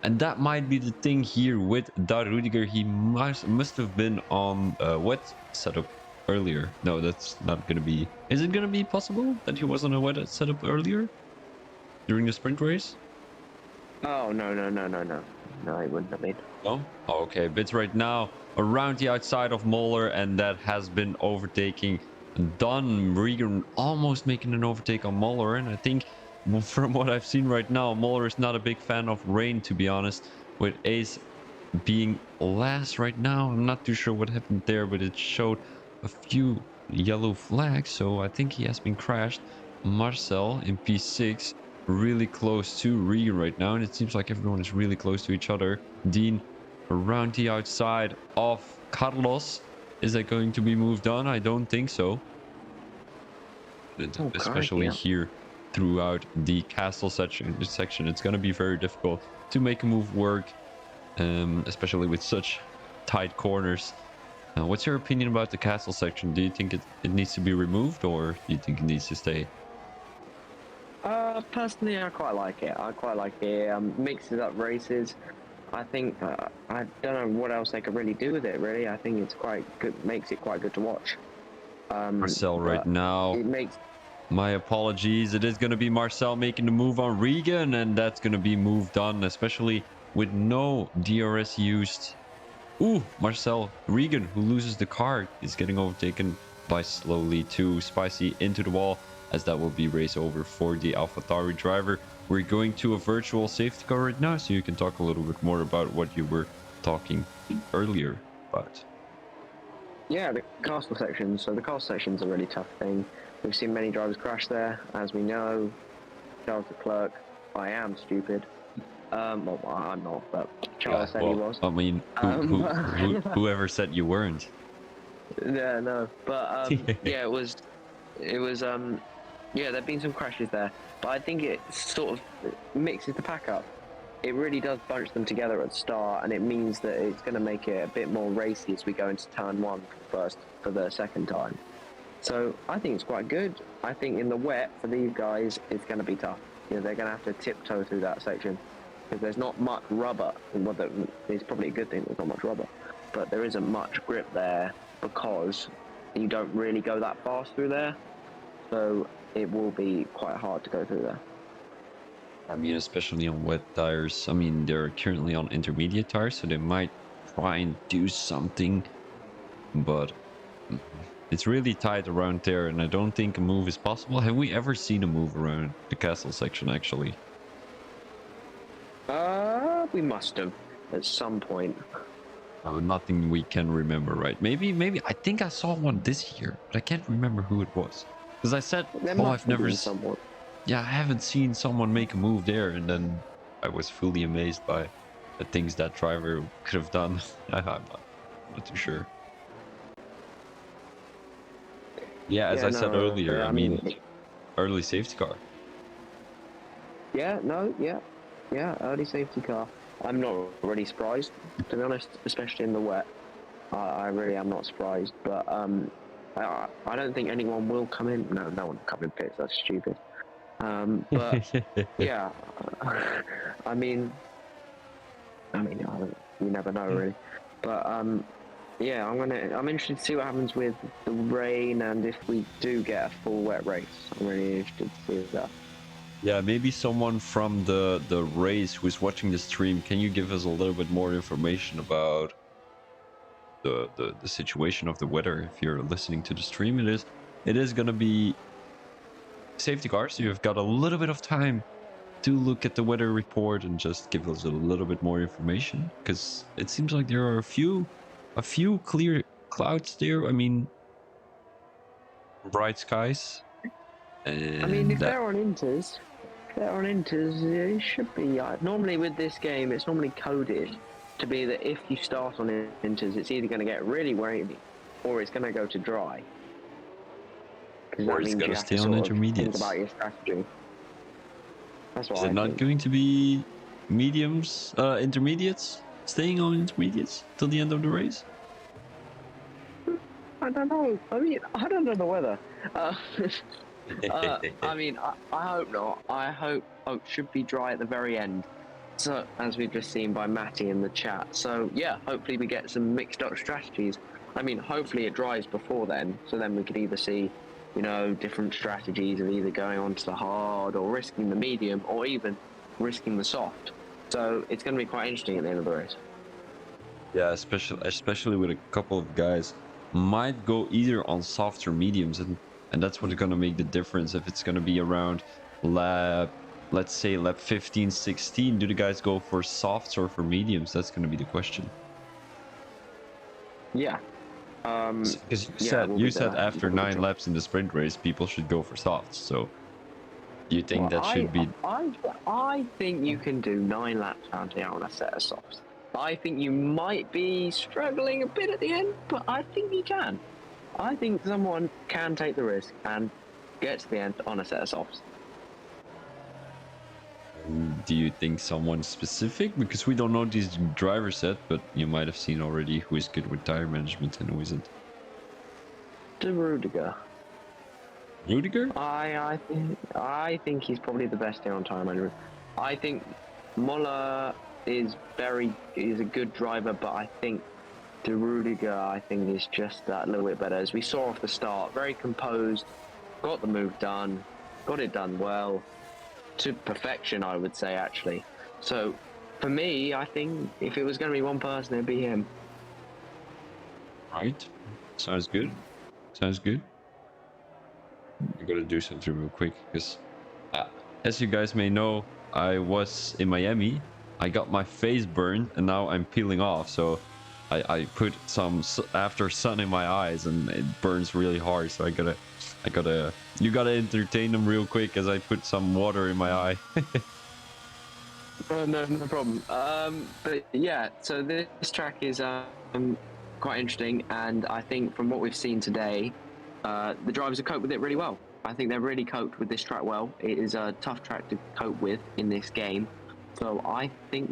and that might be the thing here with Darudiger. He must have been on wet setup earlier. No, that's not gonna be. Is it gonna be possible that he was on a wet setup earlier during the sprint race? Oh, no, he wouldn't have been. No? Oh, okay, bits right now around the outside of Moller, and that has been overtaking done. Regan almost making an overtake on Moller, and I think from what I've seen right now, Moller is not a big fan of rain, to be honest, with Ace being last right now. I'm not too sure what happened there, but it showed a few yellow flags, so I think he has been crashed. Marcel in P6, really close to Regan right now, and it seems like everyone is really close to each other. Dean around the outside of Carlos. Is that going to be moved on? I don't think so. Especially here throughout the castle section, it's going to be very difficult to make a move work, especially with such tight corners. What's your opinion about the castle section? Do you think it needs to be removed, or do you think it needs to stay? Personally, I quite like it. Mixes up races. I think I don't know what else they could really do with it. Really, I think it's quite good. Makes it quite good to watch. Marcel right now. My apologies. It is going to be Marcel making the move on Regan, and that's going to be moved on, especially with no DRS used. Ooh, Marcel. Regan, who loses the car, is getting overtaken by Slowly 2. Spicy into the wall, as that will be race over for the AlphaTauri driver. We're going to a virtual safety car right now, so you can talk a little bit more about what you were talking earlier about. Yeah, the castle section. So the castle section's a really tough thing. We've seen many drivers crash there, as we know. Charles Leclerc I am stupid. Well, I'm not, but Charles said he was. I mean, whoever said you weren't? Yeah, no, but yeah, it was, yeah, there've been some crashes there, but I think it sort of mixes the pack up. It really does bunch them together at the start, and it means that it's going to make it a bit more racy as we go into turn one for the second time. So I think it's quite good. I think in the wet for these guys, it's going to be tough. You know, they're going to have to tiptoe through that section because there's not much rubber. Well, it's probably a good thing there's not much rubber, but there isn't much grip there because you don't really go that fast through there. So it will be quite hard to go through there. I mean, especially on wet tires. I mean, they're currently on intermediate tires, so they might try and do something, but it's really tight around there, and I don't think a move is possible. Have we ever seen a move around the castle section, actually? We must have at some point. Nothing we can remember, right? Maybe. I think I saw one this year, but I can't remember who it was. Because I said, I've never. Yeah, I haven't seen someone make a move there, and then I was fully amazed by the things that driver could have done. I'm not too sure. Yeah, as I said earlier, I mean, early safety car. Yeah, early safety car. I'm not really surprised, to be honest, especially in the wet. I really am not surprised, but I don't think anyone will come in. No one will come in pits. That's stupid. But yeah, I mean, you never know really. But yeah, I'm interested to see what happens with the rain and if we do get a full wet race. I'm really interested to see that. Yeah, maybe someone from the race who's watching the stream, can you give us a little bit more information about the situation of the weather? If you're listening to the stream, it is gonna be safety cars, so you've got a little bit of time to look at the weather report and just give us a little bit more information, because it seems like there are a few clear clouds there. I mean, bright skies. And I mean, if they're on inters, it should be. Normally with this game, it's normally coded to be that if you start on inters, it's either going to get really rainy or it's going to go to dry. Or it's going to stay on intermediates. Think about your strategy. That's what Is it not going to be intermediates? Staying on intermediates till the end of the race? I don't know. I mean, I don't know the weather. I mean, I hope not. I hope it should be dry at the very end. So, as we've just seen by Matty in the chat. So, yeah, hopefully we get some mixed up strategies. I mean, hopefully it dries before then. So then we could either see, you know, different strategies of either going on to the hard or risking the medium or even risking the soft. So it's going to be quite interesting at the end of the race. Yeah, especially with a couple of guys might go either on soft or mediums, and that's what's going to make the difference. If it's going to be around let's say lap 15, 16, do the guys go for softs or for mediums? That's going to be the question. Yeah. Because you said after 9 laps in the sprint race, people should go for softs. So do you think that should be? I think you can do 9 laps down here on a set of softs. I think you might be struggling a bit at the end, but I think you can. I think someone can take the risk and get to the end on a set of softs. Do you think someone specific? Because we don't know this driver set, but you might have seen already who is good with tire management and who isn't. De Rudiger. Rudiger? I think he's probably the best here on tire management. I think Muller is a good driver, but I think De Rudiger, is just that little bit better. As we saw off the start, very composed, got the move done, got it done well, to perfection, I would say, actually. So, for me, I think if it was going to be one person, it'd be him. Right. Sounds good. Sounds good. I'm going to do something real quick, because as you guys may know, I was in Miami. I got my face burned, and now I'm peeling off, so I put some after sun in my eyes, and it burns really hard, so you gotta entertain them real quick as I put some water in my eye. No problem. But yeah, so this track is quite interesting, and I think from what we've seen today, the drivers have coped with it really well. I think they've really coped with this track well. It is a tough track to cope with in this game. So I think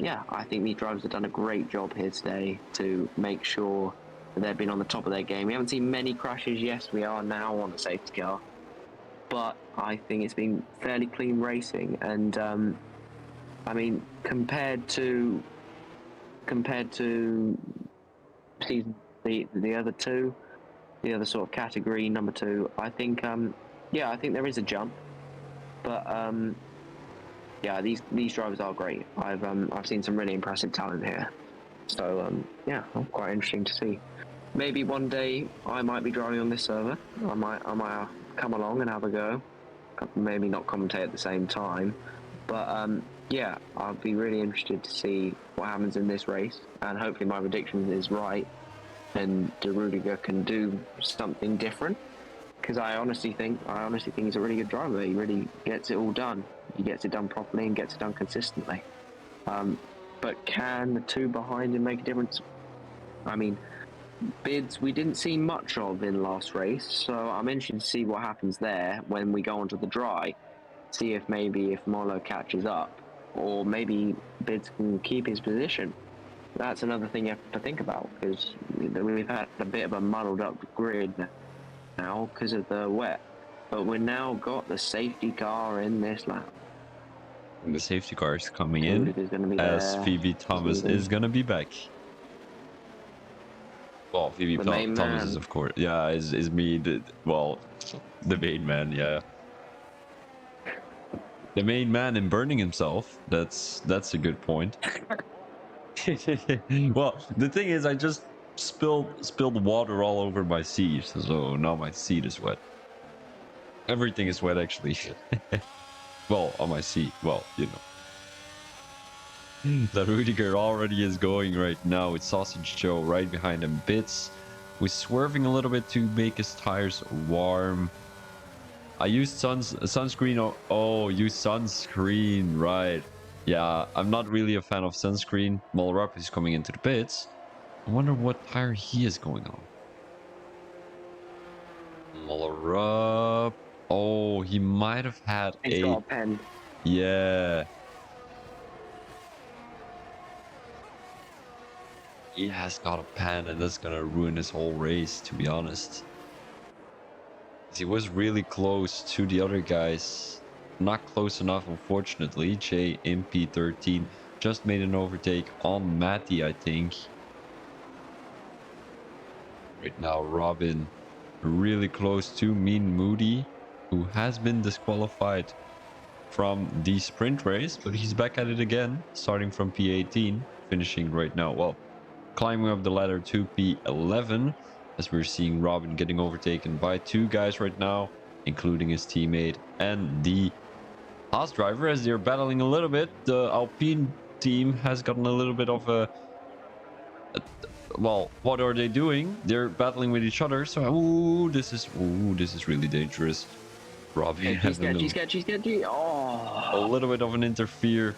these drivers have done a great job here today to make sure that they've been on the top of their game. We haven't seen many crashes. Yes, we are now on a safety car, but I think it's been fairly clean racing. And I mean, compared to season the other two, the other sort of category number two, I think I think there is a jump, but yeah, these drivers are great. I've seen some really impressive talent here, so yeah, quite interesting to see. Maybe one day I might be driving on this server. I might come along and have a go. Maybe not commentate at the same time, but yeah, I'll be really interested to see what happens in this race, and hopefully my prediction is right, and De Rudiger can do something different. Because I honestly think he's a really good driver. He really gets it all done. He gets it done properly and gets it done consistently. But can the two behind him make a difference? I mean, bids we didn't see much of in last race, so I'm interested to see what happens there when we go onto the dry. See if Molo catches up, or maybe bids can keep his position. That's another thing you have to think about, because we've had a bit of a muddled up grid now because of the wet, but we've now got the safety car in this lap. And the safety car is coming in as there. Phoebe Thomas is going to be back. Well, Phoebe Thomas is, of course, yeah, is me, the main man, yeah. The main man in burning himself. That's a good point. Well, the thing is, I just spilled water all over my seat, so now my seat is wet. Everything is wet, actually. Well, on my seat. Well, you know. The Rudiger already is going right now with Sausage Joe right behind him. Bits. We're swerving a little bit to make his tires warm. I used sunscreen. Oh, use sunscreen, right. Yeah, I'm not really a fan of sunscreen. Mulrup is coming into the pits. I wonder what tire he is going on. Mulrup. Oh, he might have had He's got a pen. Yeah. He has got a pen, and that's gonna ruin his whole race, to be honest. He was really close to the other guys. Not close enough, unfortunately. JMP13 just made an overtake on Matty, I think. Right now, Robin really close to Mean Moody, who has been disqualified from the sprint race, but he's back at it again, starting from P18, finishing right now, well, climbing up the ladder to P11, as we're seeing Robin getting overtaken by two guys right now, including his teammate and the Haas driver, as they're battling a little bit. The Alpine team has gotten a little bit of a well, what are they doing? They're battling with each other, so this is really dangerous. Robbie has a little bit of an interfere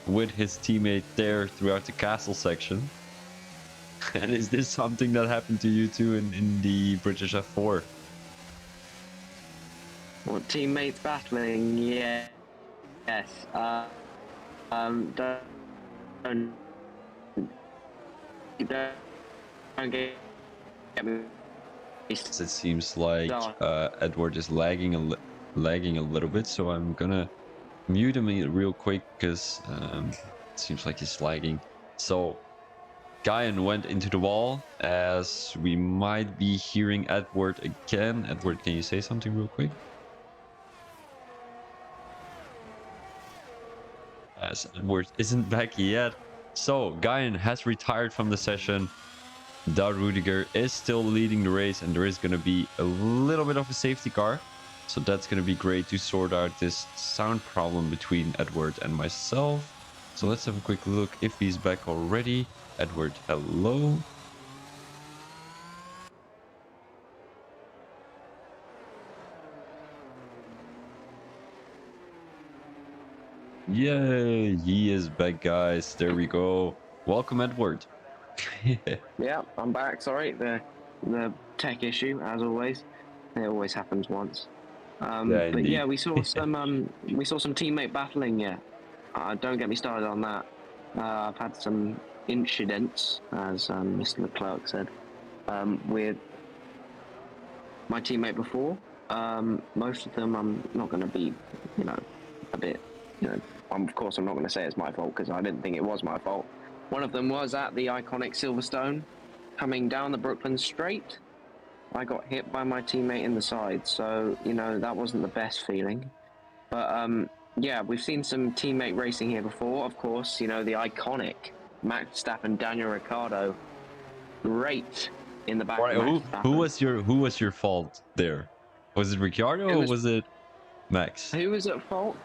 with his teammate there throughout the castle section. And is this something that happened to you too in the British F4? Well, teammates battling, yeah. Yes. Don't get me. It seems like Edward is lagging a little bit, so I'm gonna mute him real quick because it seems like he's lagging. So Guyan went into the wall, as we might be hearing Edward again. Edward, can you say something real quick? As Edward isn't back yet. So Guyan has retired from the session. Da Rudiger is still leading the race, and there is going to be a little bit of a safety car. So that's going to be great to sort out this sound problem between Edward and myself. So let's have a quick look if he's back already. Edward, hello. Yay, he is back, guys. There we go. Welcome, Edward. Yeah, I'm back. Sorry, the tech issue, as always. It always happens once. Yeah, But yeah, indeed. we saw some teammate battling. Yeah, don't get me started on that. I've had some incidents, as Mr. Leclerc said, with my teammate before. Most of them, I'm not going to be, a bit, of course, I'm not going to say it's my fault because I didn't think it was my fault. One of them was at the iconic Silverstone, coming down the Brooklyn Straight. I got hit by my teammate in the side, so that wasn't the best feeling. But yeah, we've seen some teammate racing here before. Of course, the iconic Max Verstappen, Daniel Ricciardo, great in the back. All right, of Max Verstappen. who was your fault there? Was it Ricciardo or was it Max? Who was at fault?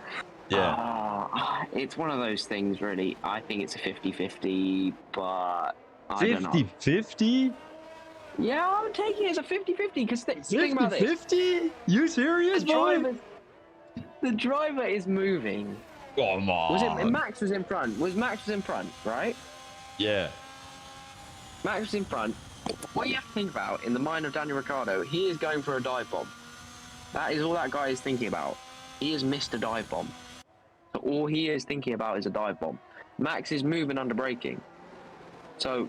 Yeah. It's one of those things, really. I think it's a 50-50, but I don't know. 50-50? Yeah, I'm taking it as a 50-50 because think about this. 50-50? You serious, boy? The driver is moving. Come on. Max was in front? Max was in front, right? Yeah. Max was in front. What you have to think about in the mind of Daniel Ricciardo, he is going for a dive bomb. That is all that guy is thinking about. He has missed a dive bomb. So all he is thinking about is a dive bomb. Max is moving under braking. So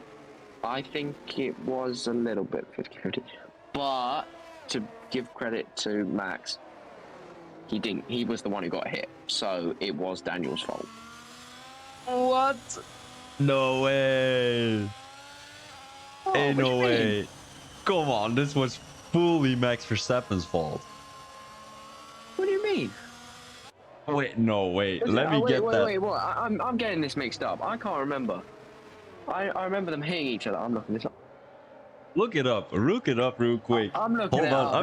I think it was a little bit 50-50. But to give credit to Max, he didn't. He was the one who got hit. So it was Daniel's fault. What? No way. Oh, Ain't what no do you way. mean? Come on, this was fully Max Verstappen's fault. What do you mean? Wait, no, wait. Let me get that. Wait, what? I'm getting this mixed up. I can't remember. I remember them hitting each other. I'm looking this up. Look it up. Look it up real quick. I'm looking Hold it on. up.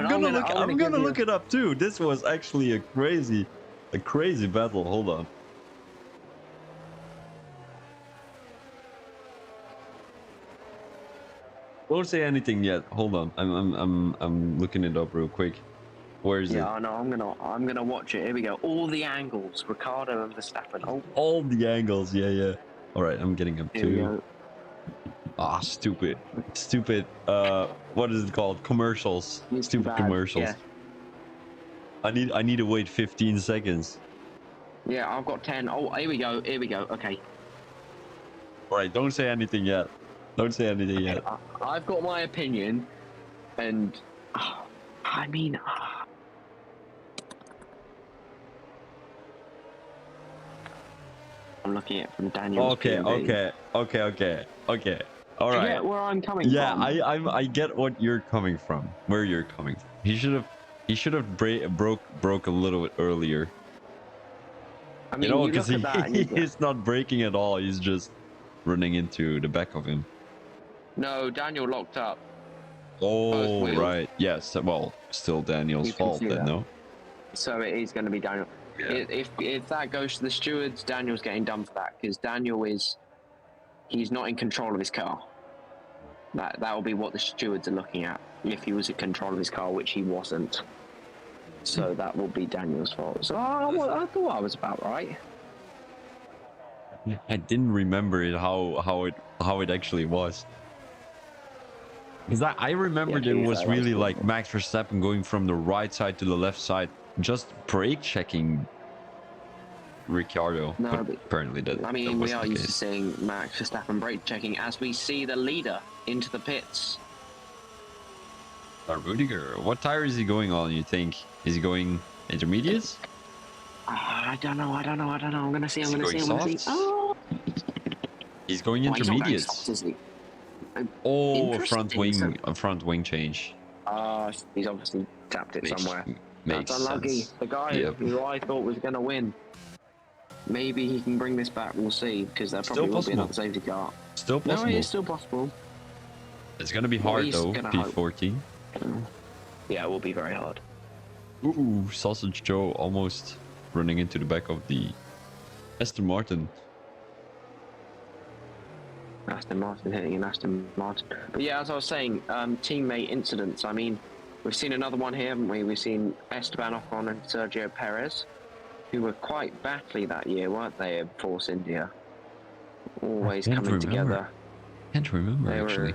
I'm gonna look it up too. This was actually a crazy battle. Hold on. Don't say anything yet. Hold on. I'm looking it up real quick. Where is it? Yeah, I know. I'm gonna watch it. Here we go. All the angles. Ricardo and Verstappen. Oh, All the angles. Yeah, yeah. All right, I'm getting up here we too. go. Ah, stupid. What is it called? Commercials. It's Stupid bad, commercials. yeah. I need to wait 15 seconds. Yeah, I've got 10. Oh, here we go. Okay. All right, don't say anything yet. Don't say anything yet. I've got my opinion, and I mean, I'm looking at it from Daniel's Okay. All You right. get where I'm coming Yeah, from? I get what you're coming from. Where you're coming from. He should have broke a little bit earlier. I mean, Because look at that and you go, he's not braking at all. He's just running into the back of him. no, Daniel locked up. Oh, wheels. right. Yes. Well, still Daniel's You can fault see then, that. no? So it is going to be Daniel. Yeah. If that goes to the stewards, Daniel's getting done for that because he's not in control of his car. That will be what the stewards are looking at if he was in control of his car, which he wasn't. So that will be Daniel's fault. So I thought I was about right. I didn't remember it how it actually was. Because I remembered Yeah, it geez, was that was really cool. like Max Verstappen going from the right side to the left side, just brake checking Ricciardo. No, but but- apparently that. I mean, that we wasn't are the used to case. seeing Max Verstappen brake checking as we see the leader into the pits. Rudiger, what tire is he going on? You think? Is he going intermediates? I don't know. I'm gonna see. Is he going softs? Oh, He's going well, he's not going intermediates. softs, is he? Oh, a front Interesting. front wing change. He's obviously tapped it somewhere. Makes That's unlucky. sense. The guy Yep. who I thought was going to win. Maybe he can bring this back. We'll see, because there Still probably will be possible. another safety car. Still No, possible. it is still possible. It's gonna be Well, hard he's though. gonna hope. P14. Yeah, it will be very hard. Ooh, Sausage Joe almost running into the back of the Aston Martin. Aston Martin hitting an Aston Martin. But yeah, as I was saying, teammate incidents. I mean, we've seen another one here, haven't we? We've seen Esteban Ocon and Sergio Perez. who were quite battly that year, weren't they, at Force India? Always can't coming remember. together. Can't remember They actually.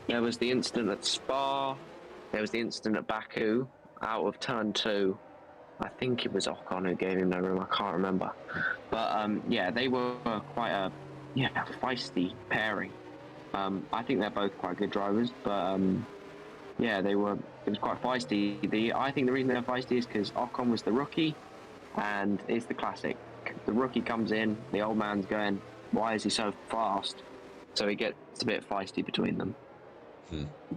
There was the incident at Spa. There was the incident at Baku. Out of turn 2, I think it was Ocon who gave him no room. I can't remember. But yeah, they were quite a feisty pairing. I think they're both quite good drivers, but yeah, they were. It was quite feisty. I think the reason they're feisty is because Ocon was the rookie, and it's the classic. The rookie comes in, the old man's going, "Why is he so fast?" So it gets a bit feisty between them.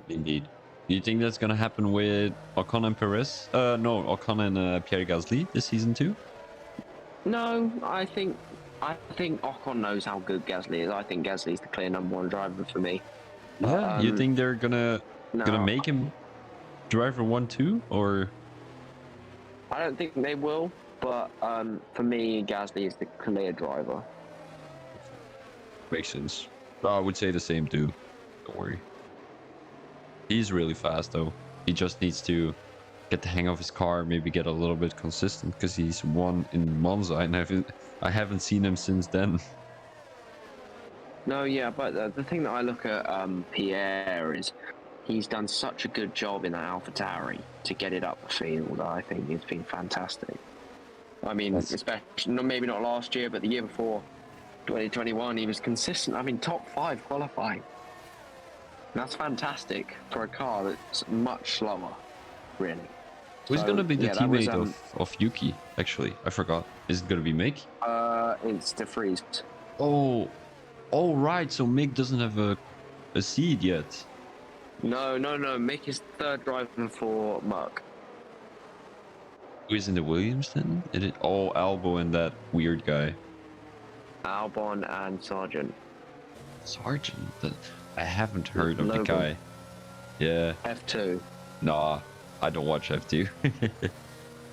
Indeed. Do you think that's gonna happen with Ocon and Perez? No, Ocon and Pierre Gasly this season too? No, I think Ocon knows how good Gasly is. I think Gasly's the clear #1 driver for me. Yeah. You think they're gonna No, make him driver 1-2 or? I don't think they will. But for me, Gasly is the clear driver. Makes sense. I would say the same too. Don't worry. He's really fast though. He just needs to get the hang of his car, maybe get a little bit consistent because he's won in Monza and I haven't seen him since then. No, yeah, but the thing that I look at Pierre is he's done such a good job in that AlphaTauri to get it up the field. I think it's been fantastic. I mean, especially maybe not last year, but the year before, 2021, he was consistent. I mean, top 5 qualifying. That's fantastic for a car that's much slower, really. Who's gonna be the yeah, that was, teammate of Yuki? Actually, I forgot. Is it gonna be Mick? It's De Vries. Oh, right. So Mick doesn't have a seed yet. No. Mick is third driver for Merck. Who is in the Williams then? Albo and that weird guy. Albon and Sargent. Sargent? I haven't heard of the Logan. guy. Yeah. F2. Nah, I don't watch F2.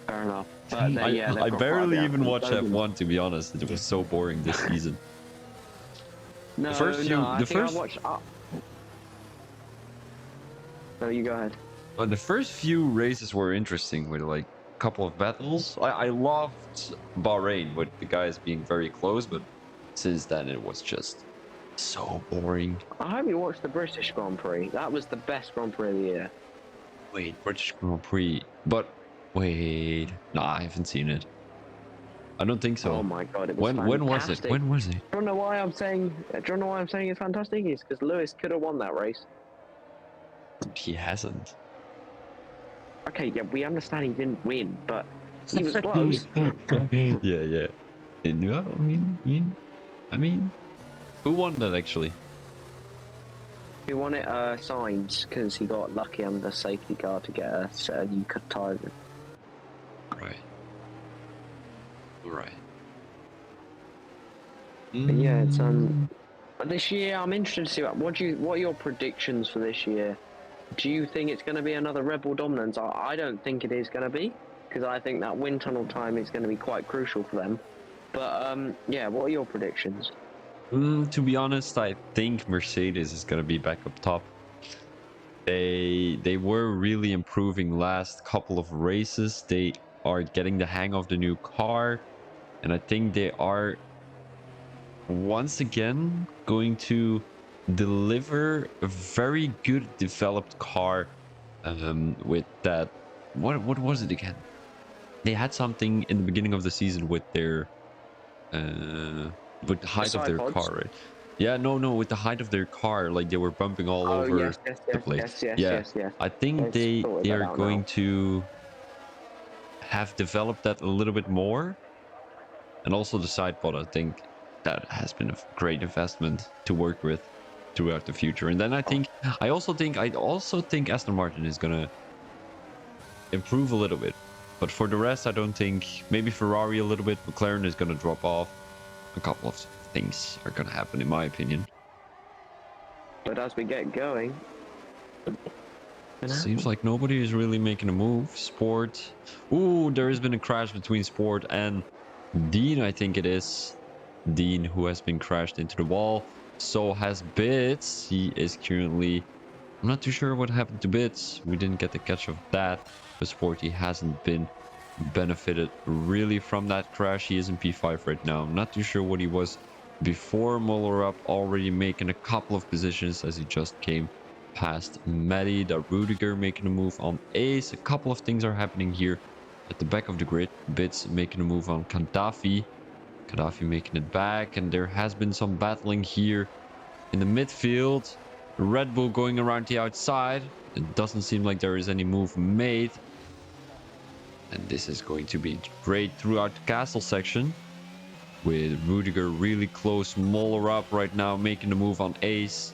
Fair enough. But yeah, I barely even watch Logan. F1 to be honest. It was so boring this season. No, I watched. No, you go ahead. The first few races were interesting with like a couple of battles. I loved Bahrain with the guys being very close, but since then it was just so boring. I hope you watched the British Grand Prix. That was the best Grand Prix of the year. Wait, British Grand Prix. But wait, no, I haven't seen it. I don't think so. Oh my god, it was when was it? fantastic. When was it? Do you know why I'm saying? Do you know why I'm saying it's fantastic? It's because Lewis could have won that race. He hasn't. Okay, yeah, we understand he didn't win, but he was close. yeah. No, I mean, who won that actually? He won it, Sainz, because he got lucky on the safety car to get a new tyre. Right. But yeah, it's this year I'm interested to see what are your predictions for this year? Do you think it's going to be another Red Bull dominance? I don't think it is going to be, because I think that wind tunnel time is going to be quite crucial for them. But yeah, what are your predictions? To be honest, I think Mercedes is going to be back up top. They were really improving last couple of races. They are getting the hang of the new car, and I think they are once again going to deliver a very good developed car with that. What was it again? They had something in the beginning of the season with their with the height of their car, right? Yeah, no, with the height of their car, like they were bumping all over the place. Yes. I think they are going to have developed that a little bit more, and also the side pod. I think that has been a great investment to work with throughout the future. And then I also think Aston Martin is gonna improve a little bit, but for the rest, I don't think. Maybe Ferrari a little bit. McLaren is gonna drop off. A couple of things are gonna happen, in my opinion. But as we get going, Seems like nobody is really making a move. Sport. Ooh, there has been a crash between Sport and Dean, I think it is. Dean, who has been crashed into the wall. So has Bits. He is currently... I'm not too sure what happened to Bits. We didn't get the catch of that. But Sport, he hasn't been benefited really from that crash. He is in P5 right now. I'm not too sure what he was before. Muller up already making a couple of positions as he just came past Matty. The Rudiger making a move on Ace. A couple of things are happening here at the back of the grid. Bits making a move on Gaddafi. Gaddafi making it back, and there has been some battling here in the midfield. Red Bull going around the outside. It doesn't seem like there is any move made. And this is going to be great throughout the castle section. With Rudiger really close. Muller up right now making the move on Ace.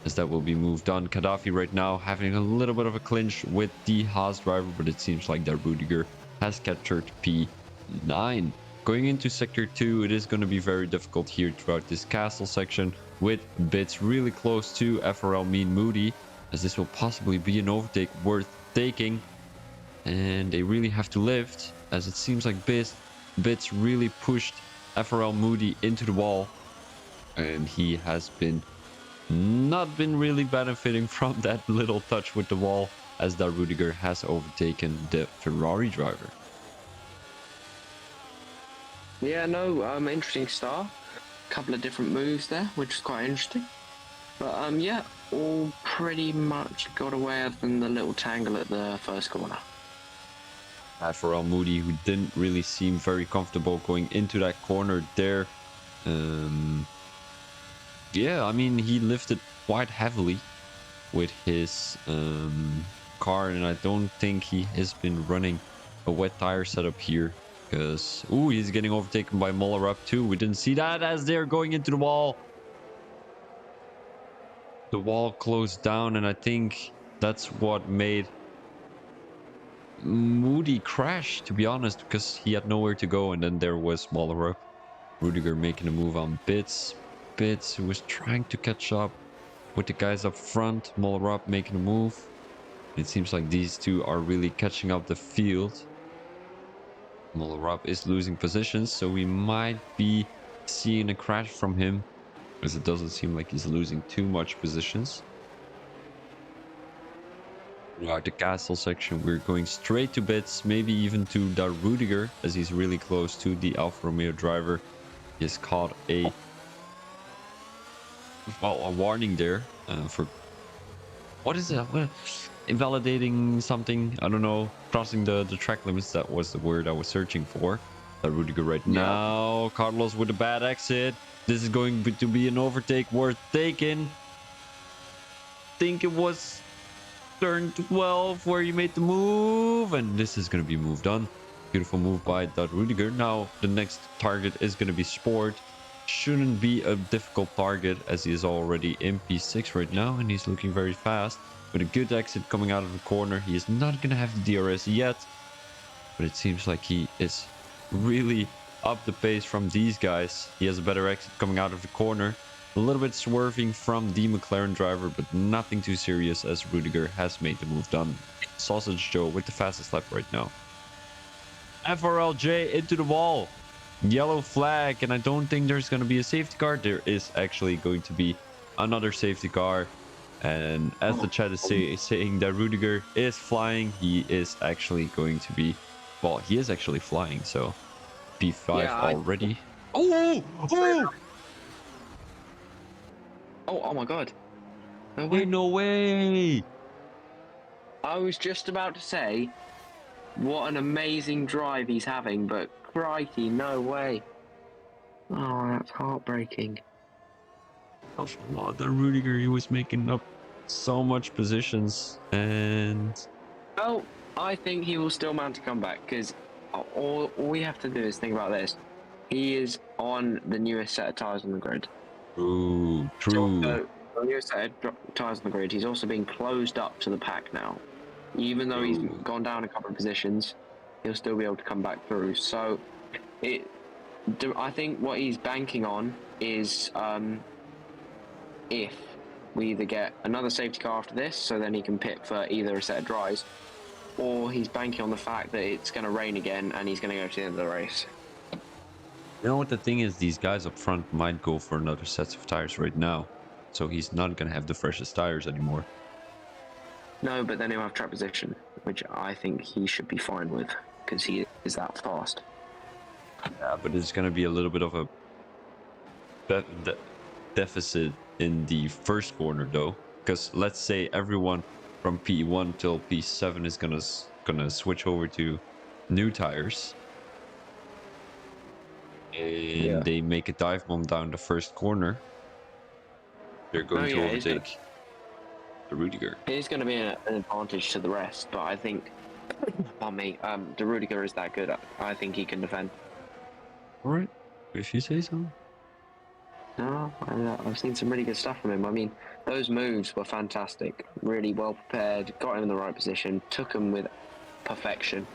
As that will be moved on. Gaddafi right now having a little bit of a clinch with the Haas driver. But it seems like that Rudiger has captured P9. Going into Sector 2, it is going to be very difficult here throughout this castle section. With Bits really close to FRL Mean Moody. As this will possibly be an overtake worth taking. And they really have to lift, as it seems like Bits really pushed FRL Moody into the wall. And he has not been really benefiting from that little touch with the wall, as that Rudiger has overtaken the Ferrari driver. Yeah, no, interesting start. A couple of different moves there, which is quite interesting. But yeah, all pretty much got away other than the little tangle at the first corner. FRL Moody, who didn't really seem very comfortable going into that corner there. Yeah, I mean, he lifted quite heavily with his car, and I don't think he has been running a wet tire setup here. Because, ooh, he's getting overtaken by Muller up too. We didn't see that as they're going into the wall. The wall closed down, and I think that's what made Moody crash, to be honest, because he had nowhere to go. And then there was Muller up. Rudiger making a move on Bits, who was trying to catch up with the guys up front. Muller up making a move. It seems like these two are really catching up the field. Muller up is losing positions, so we might be seeing a crash from him, as it doesn't seem like he's losing too much positions. Throughout the castle section, we're going straight to Bits, maybe even to the Rudiger, as he's really close to the Alfa Romeo driver. He has caught a warning there for what is it? Invalidating something, I don't know, crossing the track limits. That was the word I was searching for. The Rudiger right now. Carlos with a bad exit. This is going to be an overtake worth taking. Think it was turn 12 where you made the move, and this is going to be moved on. Beautiful move by that Rudiger. Now the next target is going to be Sport. Shouldn't be a difficult target, as he is already in P6 right now, and he's looking very fast. With a good exit coming out of the corner. He is not going to have the DRS yet, but it seems like he is really up the pace from these guys. He has a better exit coming out of the corner. A little bit swerving from the McLaren driver, but nothing too serious, as Rudiger has made the move done. Sausage Joe with the fastest lap right now. FRLJ into the wall. Yellow flag, and I don't think there's going to be a safety car. There is actually going to be another safety car. And as the chat is saying that Rudiger is flying, he is actually going to be... Well, he is actually flying, so... P5 already. Oh my god. No way. No way! I was just about to say, what an amazing drive he's having, but crikey, no way. Oh, that's heartbreaking. Oh, the Rudiger, he was making up so much positions, and... Well, I think he will still manage to come back, because all we have to do is think about this. He is on the newest set of tyres on the grid. True. So, the newest set of tyres on the grid, he's also being closed up to the pack now. Even though he's gone down a couple of positions, he'll still be able to come back through. So, I think what he's banking on is if we either get another safety car after this, so then he can pit for either a set of dries, or he's banking on the fact that it's going to rain again and he's going to go to the end of the race. You know what the thing is? These guys up front might go for another set of tires right now, so he's not going to have the freshest tires anymore. No, but then he'll have track position, which I think he should be fine with. because he is that fast. Yeah, but it's going to be a little bit of a deficit in the first corner, though. Because let's say everyone from P1 till P7 is gonna switch over to new tires. And they make a dive bomb down the first corner. They're going to overtake the Rudiger. It is going to be an advantage to the rest, but I think, pardon me, the Rudiger is that good. I think he can defend. All right, if you say so. No, I've seen some really good stuff from him. I mean, those moves were fantastic. Really well prepared, got him in the right position, took him with perfection.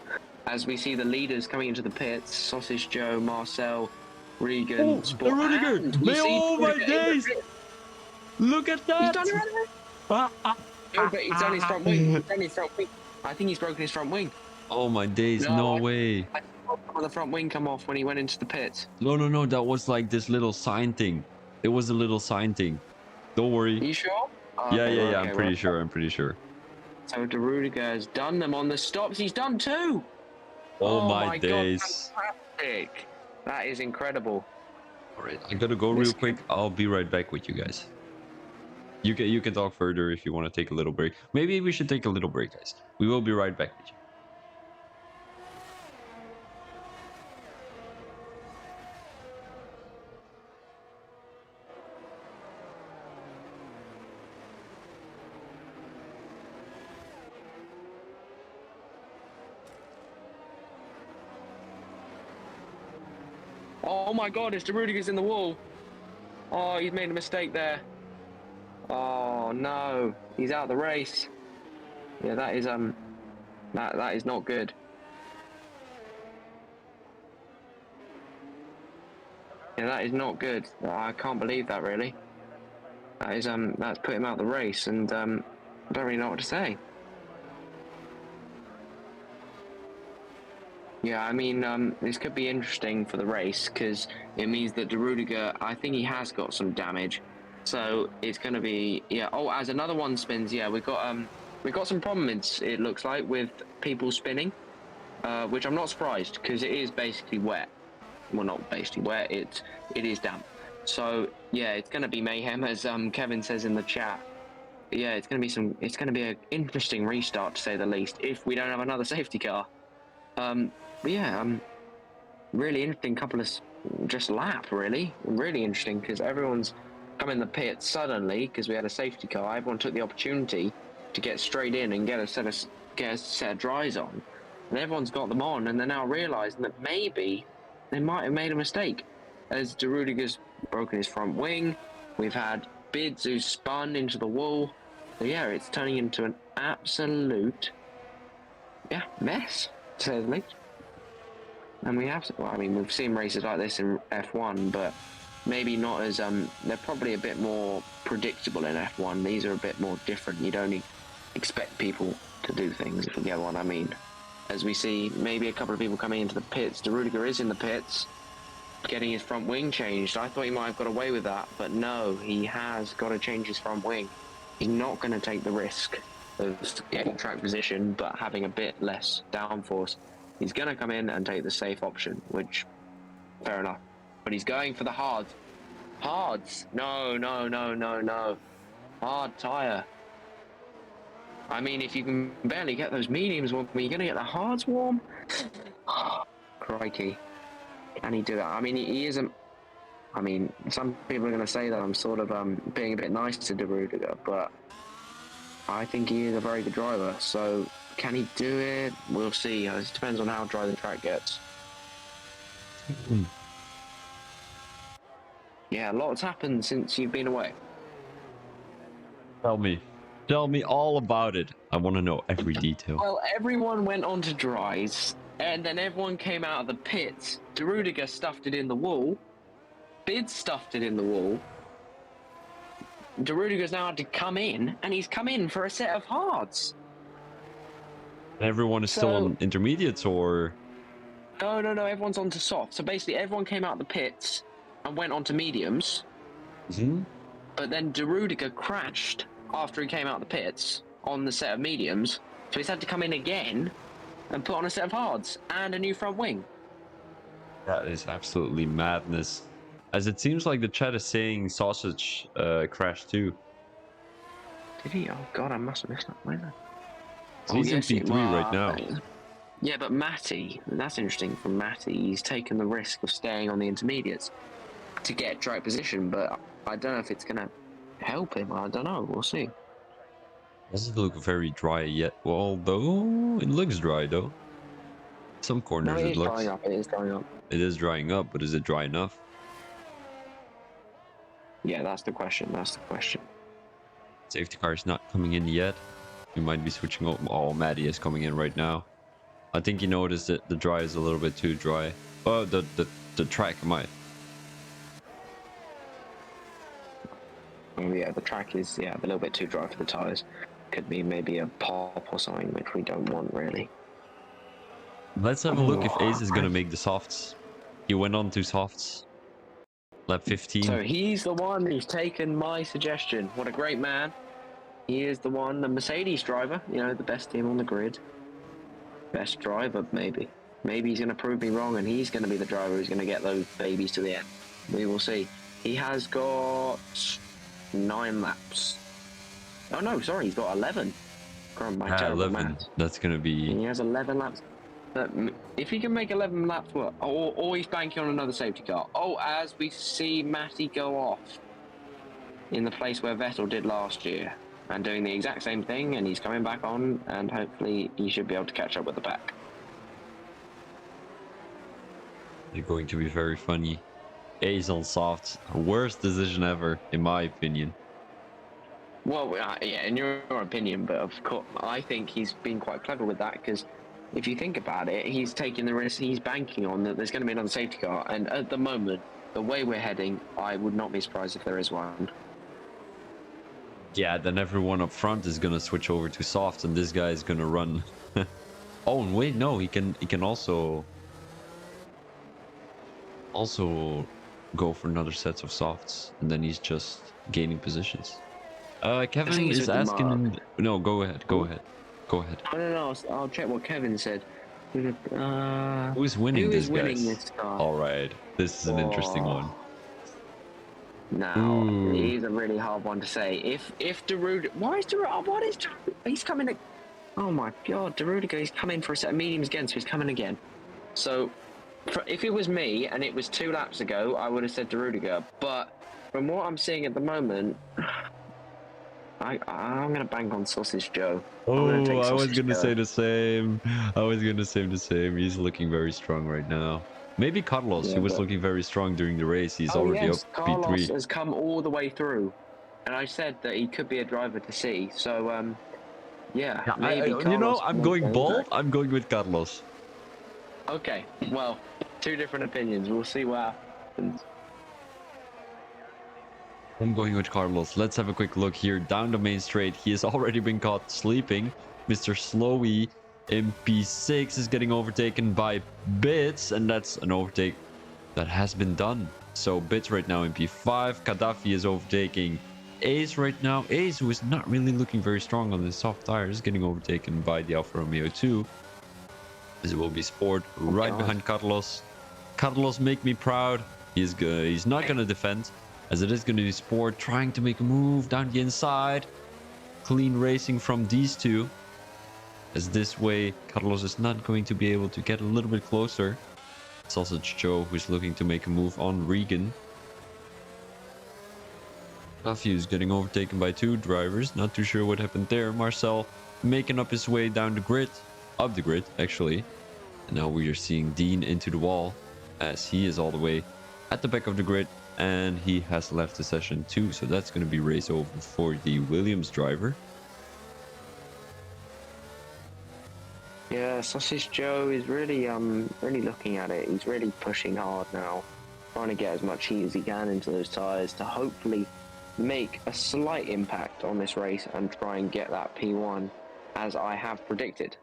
As we see the leaders coming into the pits, Sausage Joe, Marcel, Regan, the Rudiger! Oh my days! Look at that! He's done it! No, but he's done his front wing. He's done his front wing. I think he's broken his front wing. Oh my days, no way. I saw the front wing come off when he went into the pits. No, that was like this little sign thing. It was a little sign thing. Don't worry. Are you sure? Yeah, okay, I'm pretty sure. So De Rudiger has done them on the stops. He's done two. Oh my days. God, fantastic. That is incredible. All right, I gotta go real quick. I'll be right back with you guys. You can talk further if you want to take a little break. Maybe we should take a little break, guys. We will be right back with you. Oh my God, it's De Rudiger's in the wall. Oh, he's made a mistake there. Oh no, he's out of the race. Yeah, that is that is not good. Yeah, that is not good. I can't believe that, really. That is that's put him out of the race, and I don't really know what to say. Yeah, I mean, this could be interesting for the race because it means that De Rudiger, I think he has got some damage. So it's going to be, yeah. Oh, as another one spins, yeah, we've got some problems, it looks like, with people spinning, which I'm not surprised because it is basically wet. Well, not basically wet, it is damp. So yeah, it's going to be mayhem, as Kevin says in the chat. Yeah, it's going to be an interesting restart, to say the least, if we don't have another safety car. But yeah, really interesting couple of just lap, really interesting, because everyone's come in the pit suddenly because we had a safety car. Everyone took the opportunity to get straight in and get a set of dries on, and everyone's got them on, and they're now realising that maybe they might have made a mistake, as De Rudiger's broken his front wing. We've had Bids who's spun into the wall. So yeah, it's turning into an absolute mess, to say the least. And we've seen races like this in F1, but maybe not as they're probably a bit more predictable in F1. These are a bit more different. You'd only expect people to do things, if you get what I mean. As we see maybe a couple of people coming into the pits. De Rudiger is in the pits, getting his front wing changed. I thought he might have got away with that, but no, he has got to change his front wing. He's not going to take the risk of getting track position, but having a bit less downforce. He's going to come in and take the safe option, which, fair enough. But he's going for the hards. Hards? No. Hard tyre. I mean, if you can barely get those mediums warm, are you going to get the hards warm? Crikey. Can he do that? I mean, he isn't... I mean, some people are going to say that I'm sort of being a bit nice to De Rudiger, but I think he is a very good driver, so... Can he do it? We'll see. It depends on how dry the track gets. Yeah, a lot's happened since you've been away. Tell me all about it. I want to know every detail. Well, everyone went on to dries, and then everyone came out of the pits. De Rudiger stuffed it in the wall. Bid stuffed it in the wall. De Rudiger's now had to come in, and he's come in for a set of hards. Everyone is still on intermediates, or? No, everyone's on to soft. So basically, everyone came out of the pits and went on to mediums. Mm-hmm. But then De Rudiger crashed after he came out of the pits on the set of mediums. So he's had to come in again and put on a set of hards and a new front wing. That is absolutely madness. As it seems like the chat is saying sausage crashed too. Did he? Oh god, I must have missed that. Where? So he's in P3 right now. Yeah, but Matty, that's interesting from Matty. He's taken the risk of staying on the intermediates to get track position, but I don't know if it's going to help him. I don't know. We'll see. Doesn't look very dry yet. Well, although it looks dry though. Some corners No, it it is looks. drying up. It is drying up. It is drying up, but is it dry enough? Yeah, that's the question. That's the question. Safety car is not coming in yet. We might be switching over. Oh, Maddie is coming in right now. I think you noticed that the dry is a little bit too dry. Oh, the track might. Oh yeah, the track is a little bit too dry for the tyres. Could be maybe a pop or something, which we don't want really. Let's have a look if Ace is gonna make the softs. He went on to softs. Lap 15. So he's the one who's taken my suggestion. What a great man. He is the one, the Mercedes driver, you know, the best team on the grid. Best driver, maybe. Maybe he's going to prove me wrong and he's going to be the driver who's going to get those babies to the end. We will see. He has got 9 laps. Oh no, sorry, he's got 11. God, my terrible 11. maths. That's gonna be. He has 11 laps. But if he can make 11 laps, what? Or he's banking on another safety car. Oh, as we see Matty go off in the place where Vettel did last year and doing the exact same thing, and he's coming back on, and hopefully he should be able to catch up with the pack. You're going to be very funny. Ace on softs. Worst decision ever, in my opinion. Well, yeah, in your opinion, but of course, I think he's been quite clever with that because if you think about it, he's taking the risk, he's banking on that there's going to be another safety car, and at the moment, the way we're heading, I would not be surprised if there is one. Yeah, then everyone up front is gonna switch over to soft, and this guy is gonna run. Oh, and wait, no, he can also go for another set of softs, and then he's just gaining positions. Kevin is asking. No, go ahead. No, I'll check what Kevin said. Who's winning Who this, is winning guys? this car? All right, this is an interesting one. Now, Ooh. it is a really hard one to say. If Darude, why is Darude? What is Darude? He's coming. Oh my God, Darude! He's coming for a set of mediums again, so he's coming again. So, if it was me and it was 2 laps ago, I would have said Darude. But from what I'm seeing at the moment, I'm gonna bank on Sausage Joe. Oh, I was gonna say the same. He's looking very strong right now. Maybe Carlos, Yeah, he was but- looking very strong during the race. He's Oh already yes, up Carlos P3. has come all the way through, and I said that he could be a driver to see. So yeah, maybe. Carlos I'm will going go bold. back. I'm going with Carlos. Okay, well, 2 different opinions. We'll see what happens. I'm going with Carlos. Let's have a quick look here down the main straight. He has already been caught sleeping. Mr. Slowy in P6 is getting overtaken by Bits, and that's an overtake that has been done. So Bits right now in P5. Gaddafi is overtaking Ace right now. Ace, who is not really looking very strong on the soft tires, is getting overtaken by the Alfa Romeo 2. This will be Sport right behind Carlos. Carlos, make me proud. He's not gonna defend, as it is going to be Sport trying to make a move down the inside. Clean racing from these two, as this way Carlos is not going to be able to get a little bit closer. Sausage Joe, who's looking to make a move on Regan. Duffy is getting overtaken by 2 drivers. Not too sure what happened there. Marcel making up his way down the grid. Up the grid, actually. And now we are seeing Dean into the wall, as he is all the way at the back of the grid. And he has left the session too. So that's going to be race over for the Williams driver. Yeah, Sausage Joe is really looking at it. He's really pushing hard now, trying to get as much heat as he can into those tyres to hopefully make a slight impact on this race and try and get that P1 as I have predicted.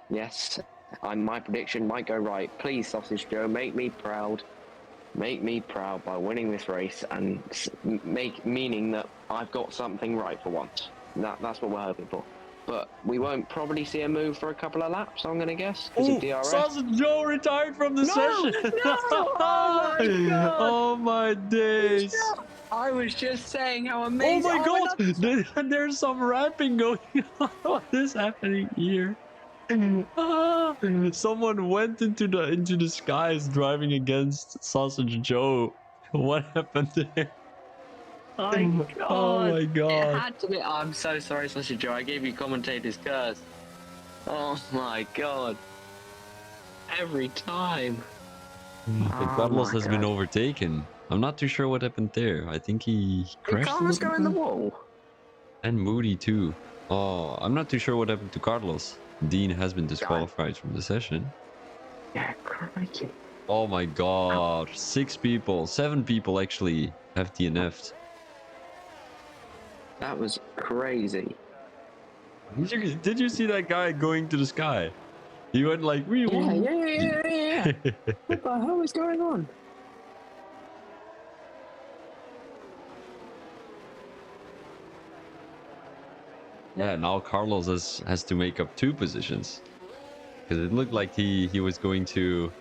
Yes, my prediction might go right. Please, Sausage Joe, make me proud. Make me proud by winning this race and meaning that I've got something right for once. That's what we're hoping for. but we won't probably see a move for a couple of laps, I'm going to guess, because of DRS. Sausage Joe retired from the session. No! Oh my god! Oh my days. I was just saying how Oh amazing. my god! There's some rapping going on. What is happening here? Someone went into the skies driving against Sausage Joe. What happened there? Oh my god! Oh my It god! had to be. I'm so sorry, Sausage Joe. I gave you commentator's curse. Oh my god! Every time. Carlos has been God. overtaken. I'm not too sure what happened there. I think he Did crashed. Carlos go in the wall? And Moody too. Oh, I'm not too sure what happened to Carlos. Dean has been disqualified from the session. Yeah, crikey. Oh my god. 6 people, 7 people actually have DNF'd. That was crazy. Did you see that guy going to the sky? He went like, Yeah. What the hell is going on? Yeah, now Carlos has to make up 2 positions. Because it looked like he was going to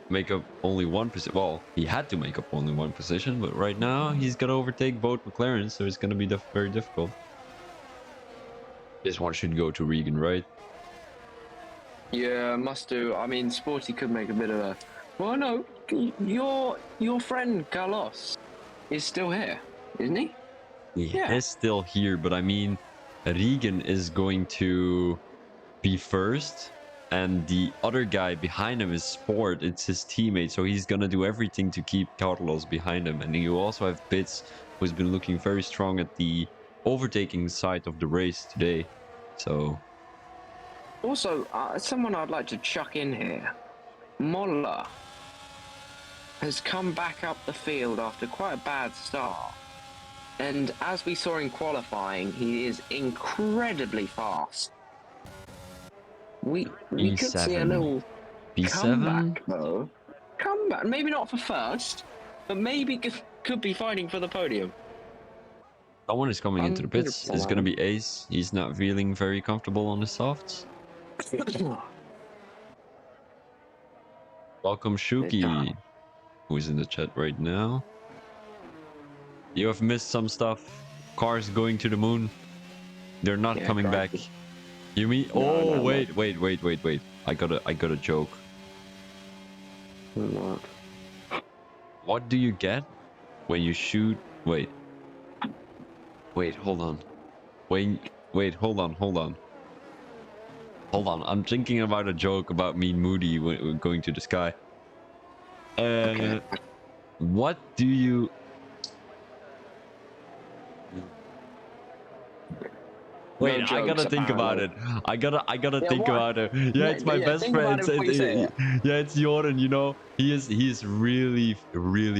make up only 1 position. Well, he had to make up only 1 position, but right now he's got to overtake both McLarens, so it's going to be very difficult. This one should go to Regan, right? Yeah, must do. I mean, Sporty could make a bit of a. Well, no, your friend Carlos is still here, isn't he? He Yeah. is still here, but I mean, Regan is going to be first, and the other guy behind him is Sport. It's his teammate, so he's gonna do everything to keep Carlos behind him. And you also have Bits, who's been looking very strong at the overtaking side of the race today. So Also, someone I'd like to chuck in here. Molla has come back up the field after quite a bad start. And as we saw in qualifying, he is incredibly fast. We could see a B7. little B7. comeback, though. Comeback. Maybe not for first, but maybe could be fighting for the podium. Someone is coming into the pits. It's gonna be Ace. He's not feeling very comfortable on the softs. Welcome Shuki, who's in the chat right now. You have missed some stuff. Cars going to the moon. They're not coming back. You mean? Oh, no. wait. I got a joke. What? What do you get when you shoot? Wait, hold on. Wait, hold on. I'm thinking about a joke about me and Moody going to the sky. Okay. What do you? Wait, I gotta think about it. I gotta think about it. Yeah, it's my best friend. Yeah, it's Jordan. You know, he's really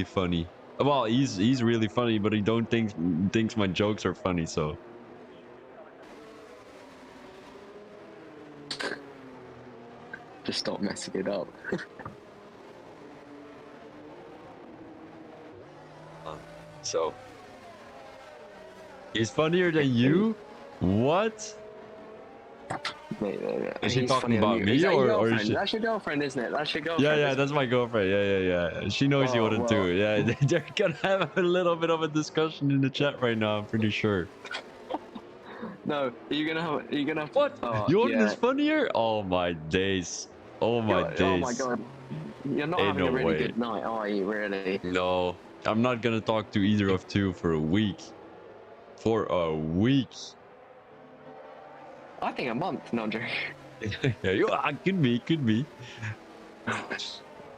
funny. Well, he's really funny, but he don't thinks my jokes are funny. So Just stop messing it up. so he's funnier than you. What? Wait. Is she He's talking funnier than about you. me Is that your or is girlfriend? she? That's your girlfriend, isn't it? That's your girlfriend. Yeah, that's my girlfriend. Yeah. She knows Oh, Jordan well. too. Yeah, they're gonna have a little bit of a discussion in the chat right now. I'm pretty sure. No, you're gonna have. What? Oh, Jordan yeah. is funnier? Oh my days. Oh my days. Oh my god. You're not Ain't having no a really way. good night, are you? Really? No, I'm not gonna talk to either of you for a week. For a week. I think a month, no, Andrew. Yeah, could be.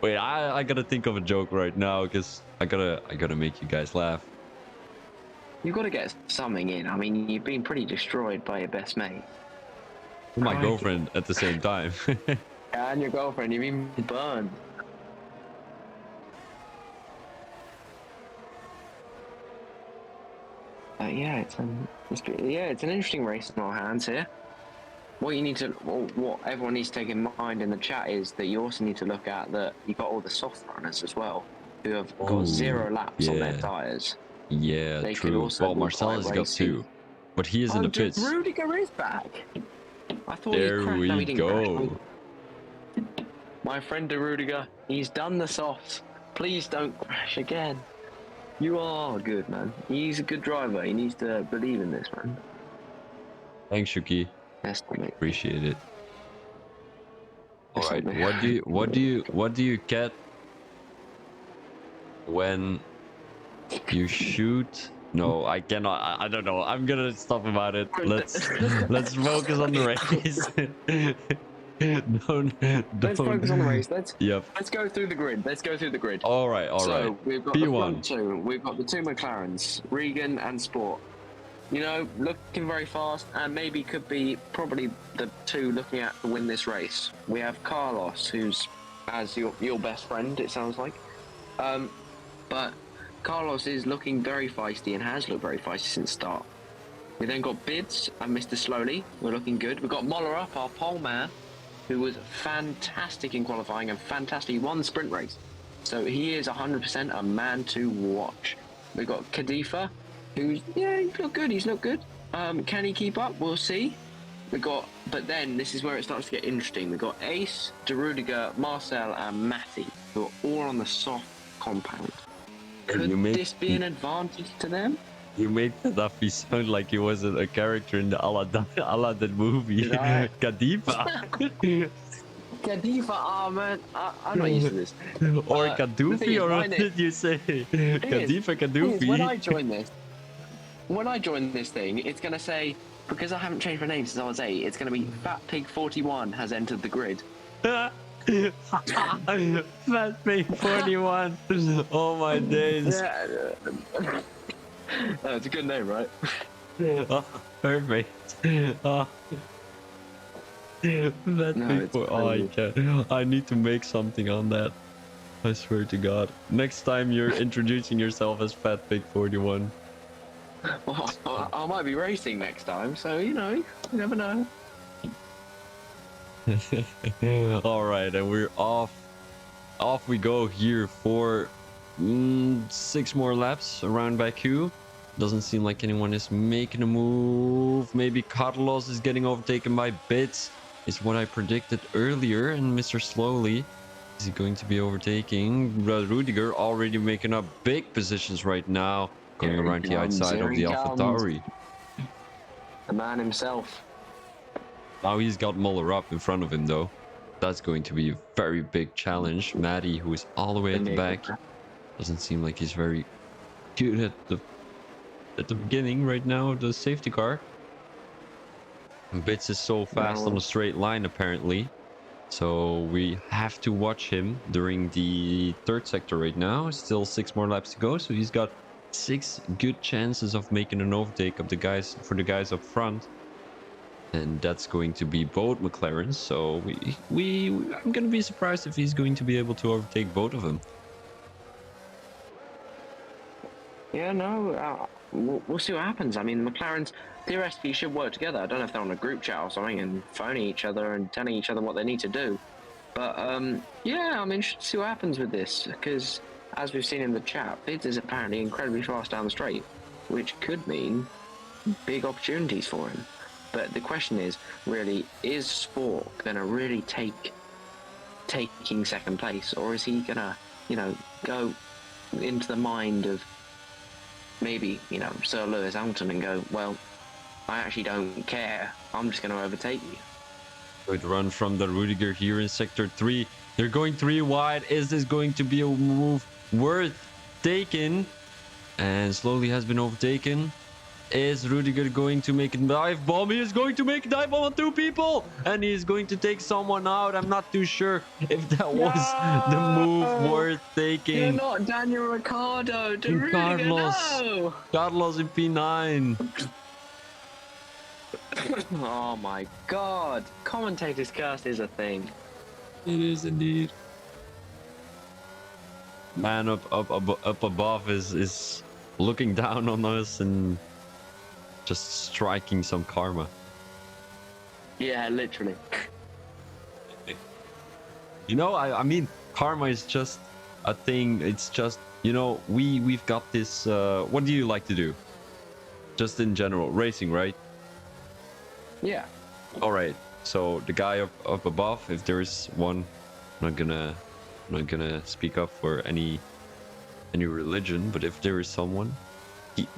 Wait, I gotta think of a joke right now because I gotta make you guys laugh. You've got to get something in. I mean, you've been pretty destroyed by your best mate. My Crikey. girlfriend at the same time. And your girlfriend, you've been burned. Yeah, it's an interesting race in our hands here. What everyone needs to take in mind in the chat is that you also need to look at that you've got all the soft runners as well, who have got 0 laps on their tyres. Yeah, They could true. also Well, be Marcel quite has got racy. 2. but he is in the pits. Rudiger is back. I thought There he crashed. No, we he didn't crash. go. My friend De Rudiger, he's done the softs. Please don't crash again. You are good, man. He's a good driver. He needs to believe in this, man. Thanks, Shuki. Yes, mate. Appreciate it. All Yes, right. mate. What do you get when you shoot? No, I cannot. I don't know. I'm gonna stop about it. Let's focus on the race. Let's focus on the race. Let's Yep. go through the grid. Let's go through the grid. All right. So we've got the P1. front two. We've got the two McLarens, Regan and Sport. You know, looking very fast, and maybe could be probably the two looking at to win this race. We have Carlos, who's as your best friend, it sounds like. But Carlos is looking very feisty and has looked very feisty since start. We then got Bids and Mr. Slowly. We're looking good. We've got Moller up, our pole man, who was fantastic in qualifying and fantastic. He won the sprint race. So he is 100% a man to watch. We've got Khalifa, who's, yeah, he's looked good. He's looked good. Can he keep up? We'll see. But then this is where it starts to get interesting. We've got Ace, De Rudiger, Marcel, and Matty, who are all on the soft compound. Could this be an advantage to them? You made Gaddafi sound like he wasn't a character in the Aladdin movie. Kadifa. Khalifa, oh man, I'm not used to this. Or The thing Kadoofi, is, or my what name- did you say? Kadifa Thing is, when I Kadoofi. join this thing, it's gonna say, because I haven't changed my name since I was 8, it's gonna be Fat Pig 41 has entered the grid. Fat Pig 41. Oh my days. Yeah. It's a good name, right? Oh, perfect. Oh. That No, Pig it's oh, I crazy. can't. I need to make something on that. I swear to God. Next time you're introducing yourself as Fat Pig 41. Well, I might be racing next time, so you know, you never know. All right, and we're off. Off we go here for 6 more laps around Baku. Doesn't seem like anyone is making a move. Maybe Carlos is getting overtaken by Bits. Is what I predicted earlier. And Mr. Slowly, is he going to be overtaking? Rudiger already making up big positions right now. Going Here he around the comes, outside here of he the comes. AlphaTauri. The man himself. Now he's got Muller up in front of him though. That's going to be a very big challenge. Maddie, who is all the way at the back, doesn't seem like he's very good at the beginning right now of the safety car. And Bits is so fast on a straight line apparently. So we have to watch him during the 3rd sector right now. Still 6 more laps to go, so he's got 6 good chances of making an overtake of the guys up front. And that's going to be both McLarens, so I'm gonna be surprised if he's going to be able to overtake both of them. Yeah, no, we'll see what happens. I mean, the McLarens theoretically should work together. I don't know if they're on a group chat or something and phoning each other and telling each other what they need to do. But yeah, I'm interested to see what happens with this because, as we've seen in the chat, Vids is apparently incredibly fast down the straight, which could mean big opportunities for him. But the question is, really, is Sport gonna really taking second place, or is he gonna, go into the mind of maybe, Sir Lewis Hamilton and go, well, I actually don't care. I'm just gonna overtake you. Good run from the Rudiger here in sector 3. They're going 3 wide. Is this going to be a move worth taking? And Slowly has been overtaken. Is Rudiger going to make a dive bomb? He is going to make a dive bomb on 2 people! And he is going to take someone out. I'm not too sure if that was the move worth taking. You're not Daniel Ricciardo, Rudiger, Carlos. no! Carlos in P9. Oh my god. Commentator's curse is a thing. It is indeed. Man up above is looking down on us and just striking some karma. Yeah, literally. I mean, karma is just a thing. It's just, we've got this. What do you like to do? just in general, racing, right? Yeah. All right. So the guy up above, if there is one, I'm not gonna speak up for any religion, but if there is someone,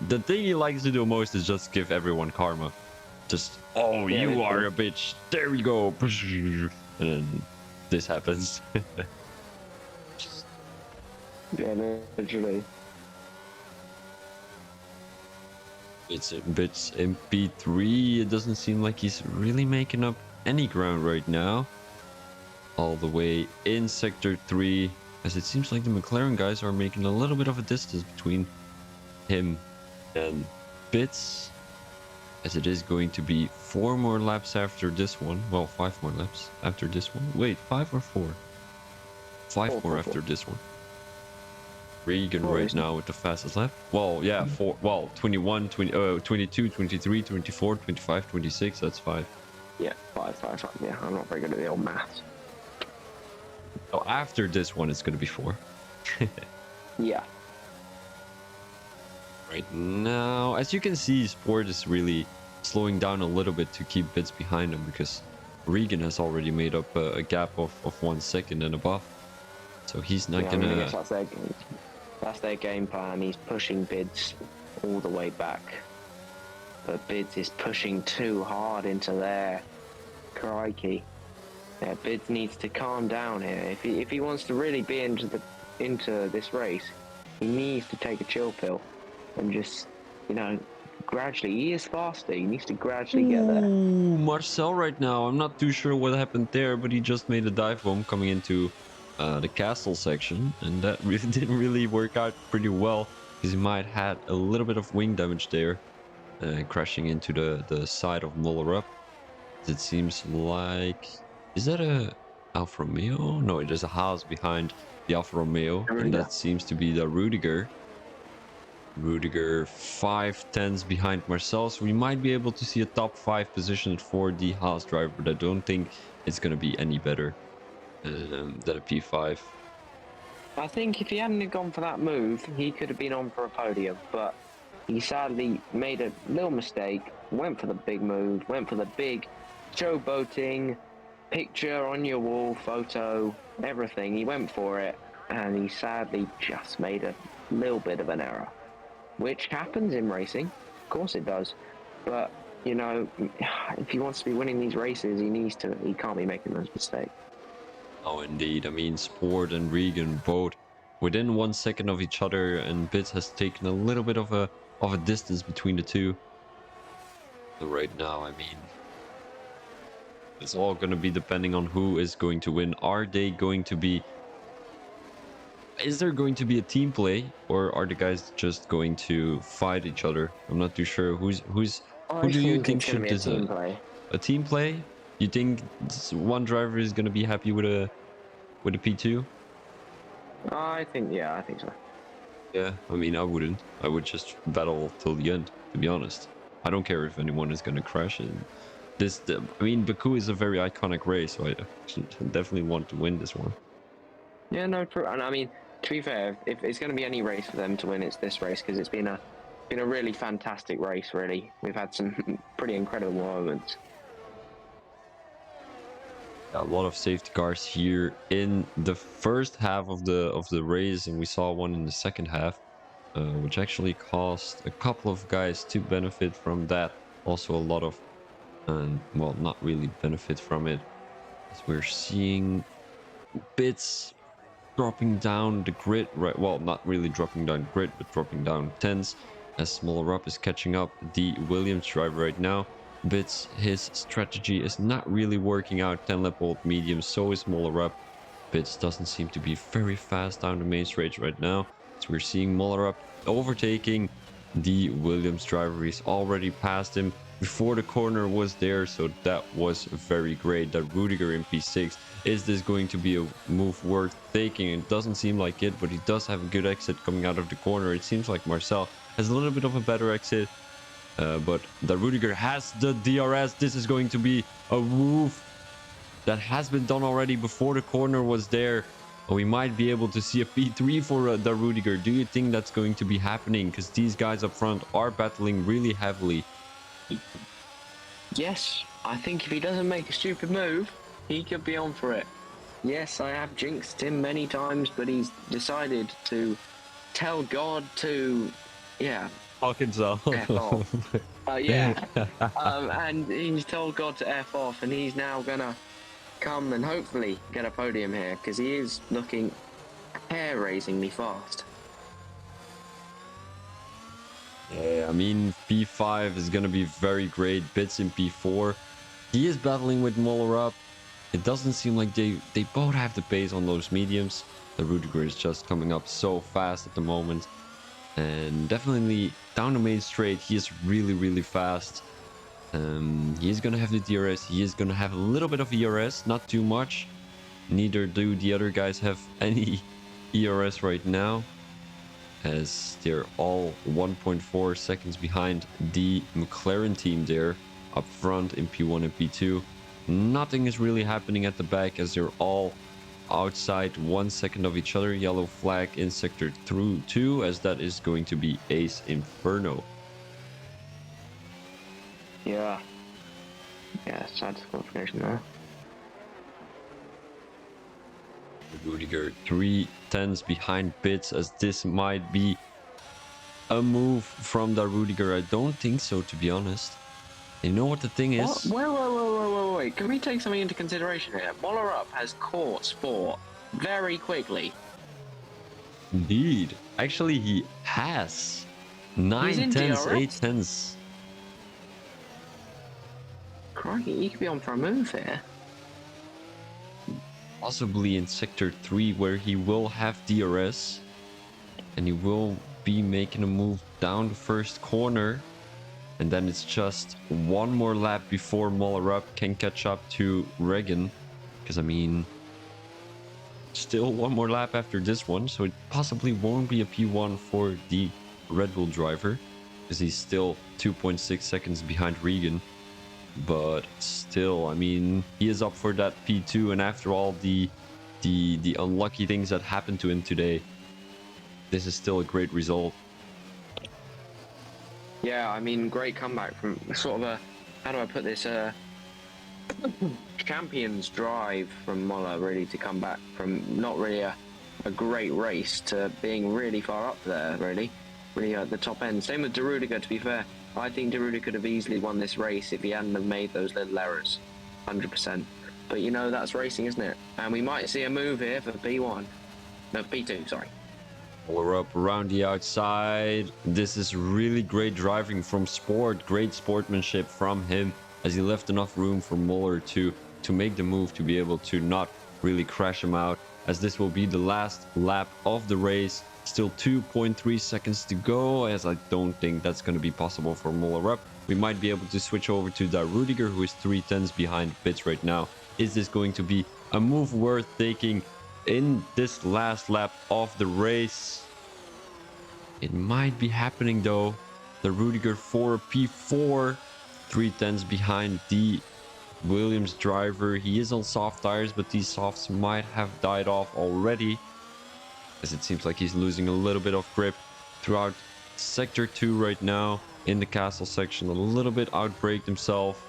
the thing he likes to do most is just give everyone karma. Just, oh, Yeah, you are literally. a bitch. There we go. And then this happens. Yeah, literally. It's MP3. It doesn't seem like he's really making up any ground right now. All the way in Sector 3, as it seems like the McLaren guys are making a little bit of a distance between him and Bits, as it is going to be 4 more laps after this one. Well, 5 more laps after this one. Wait, 5 or 4? 5 more after this one. Regan right now with the fastest lap. Well, yeah, 4. Well, 21, 22, 23, 24, 25, 26. That's 5. Yeah, 5. Yeah, I'm not very good at the old maths. So after this one, it's going to be 4. Yeah. Right now, as you can see, Sport is really slowing down a little bit to keep Bits behind him, because Regan has already made up a gap of 1 second and above. So he's not Yeah, gonna... I guess that's their game plan. He's pushing Bids all the way back. But Bids is pushing too hard into there. Crikey. Yeah, Bids needs to calm down here. If he wants to really be into this race, he needs to take a chill pill and just, you know, gradually. He is faster. He needs to gradually get there. Ooh, Marcel right now. I'm not too sure what happened there, but he just made a dive bomb coming into the castle section, and that really didn't really work out pretty well, because he might had a little bit of wing damage there, crashing into the side of Muller-Up. It seems like... Is that a Alfa Romeo? No, there's a house behind the Alfa Romeo, and that seems to be the Rudiger. Rudiger 5/10s behind Marcel, so we might be able to see a top 5 position for the Haas driver, but I don't think it's going to be any better than a P5. I think if he hadn't have gone for that move, he could have been on for a podium, but he sadly made a little mistake, went for the big move, went for the big showboating, picture on your wall, photo, everything. He went for it, and he sadly just made a little bit of an error, which happens in racing. Of course it does. But, you know, if he wants to be winning these races, he can't be making those mistakes. Oh, indeed. I mean, Sport and Regan both within 1 second of each other, and Bits has taken a little bit of a distance between the two. So right now, I mean, it's all going to be depending on who is going to win. Is there going to be a team play, or are the guys just going to fight each other? I'm not too sure. Who do you think should design a team play? You think one driver is going to be happy with a P2? I think so. Yeah, I mean, I wouldn't. I would just battle till the end, to be honest. I don't care if anyone is going to crash. And I mean, Baku is a very iconic race, so I definitely want to win this one. Yeah, no, true. And I mean, to be fair, if it's going to be any race for them to win, it's this race, because it's been a really fantastic race. Really, we've had some pretty incredible moments. A lot of safety cars here in the first half of the race, and we saw one in the second half, which actually caused a couple of guys to benefit from that. Also, a lot of, well, not really benefit from it, as we're seeing Bits dropping down the grid, right? Well, not really dropping down grid, but dropping down 10s, as Muller-Up is catching up the Williams driver right now. Bits, his strategy is not really working out. 10 lap old medium, so is Muller-Up. Bits doesn't seem to be very fast down the main straight right now, so we're seeing Muller-Up overtaking the Williams driver. He's already passed him before the corner was there, so that was very great. That Rudiger in P6, is this going to be a move worth taking? It doesn't seem like it, but he does have a good exit coming out of the corner. It seems like Marcel has a little bit of a better exit, but the Rudiger has the DRS. This is going to be a move that has been done already before the corner was there. We might be able to see a P3 for the Rudiger. Do you think that's going to be happening? Because these guys up front are battling really heavily. Yes, I think if he doesn't make a stupid move, he could be on for it. Yes, I have jinxed him many times, but he's decided to tell God to, yeah, Fuck himself. F off. And he's told God to F off, and he's now gonna come and hopefully get a podium here, because he is looking hair-raisingly fast. Yeah, I mean, P5 is going to be very great. Bits in P4. He is battling with Muller up. It doesn't seem like they both have the pace on those mediums. The Rudiger is just coming up so fast at the moment. And definitely down the main straight, he is really, really fast. He is going to have the DRS. He is going to have a little bit of ERS, not too much. Neither do the other guys have any ERS right now, as they're all 1.4 seconds behind the McLaren team there up front in P1 and P2. Nothing is really happening at the back, as they're all outside 1 second of each other. Yellow flag in sector 2, as that is going to be Ace Inferno. Yeah, sad disqualification there. Rudiger 3/10s behind Bits, as this might be a move from the Rudiger. I don't think so, to be honest. You know what the thing is? Wait. Can we take something into consideration here? Muller up has caught Sport very quickly. Indeed. Actually, he has. 9/10s, 8/10s. Crikey, he could be on for a move here. Possibly in sector 3, where he will have DRS. And he will be making a move down the first corner. And then it's just one more lap before Muller up can catch up to Regan. Because, I mean, still one more lap after this one. So it possibly won't be a P1 for the Red Bull driver, because he's still 2.6 seconds behind Regan. But still, I mean, he is up for that P2. And after all the unlucky things that happened to him today, this is still a great result. Yeah, I mean, great comeback from sort of a, how do I put this, champion's drive from Muller, really, to come back from not really a great race to being really far up there, really at the top end. Same with De Rudiger, to be fair. I think De Rudiger could have easily won this race if he hadn't have made those little errors, 100%. But you know, that's racing, isn't it? And we might see a move here for P1. No, P2, sorry. We're up around the outside. This is really great driving from Sport. Great sportsmanship from him, as he left enough room for Muller to make the move, to be able to not really crash him out, as this will be the last lap of the race. Still 2.3 seconds to go, as I don't think that's going to be possible for Muller up. We might be able to switch over to the Rudiger, who is 3/10s behind Bits right now. Is this going to be a move worth taking in this last lap of the race? It might be happening though. The Rudiger for a P4, 3/10s behind the Williams driver. He is on soft tires, but these softs might have died off already, as it seems like he's losing a little bit of grip throughout sector 2 right now. In the castle section, a little bit outbraked himself.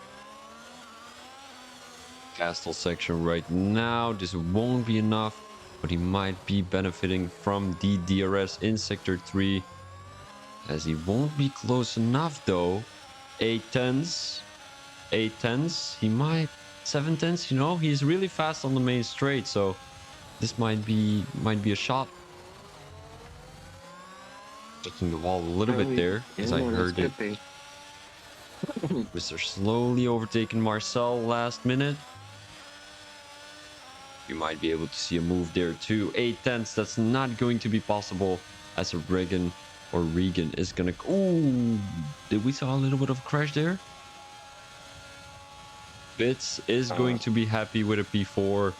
Castle section right now, this won't be enough, but he might be benefiting from the DRS in sector 3, as he won't be close enough though. 8/10s, he might 7/10s. You know, he's really fast on the main straight, so this might be a shot. Touching the wall a little bit there, as I heard it. Mr. slowly overtaking Marcel last minute. You might be able to see a move there too. 8/10s, that's not going to be possible, as a Regan is gonna... Ooh, did we saw a little bit of a crash there? Bits is going to be happy with a P4.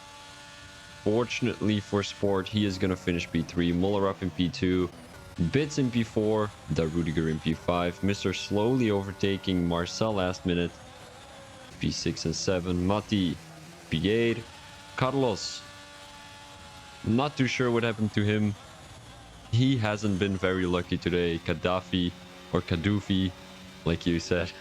Fortunately for Sport, he is gonna finish P3. Muller up in P2. Bits in P4, the Rudiger in P5. Mr. slowly overtaking Marcel last minute. P6 and 7. Matti, P8. Carlos Not too sure what happened to him. He hasn't been very lucky today. Gaddafi or Kaddufi, like you said.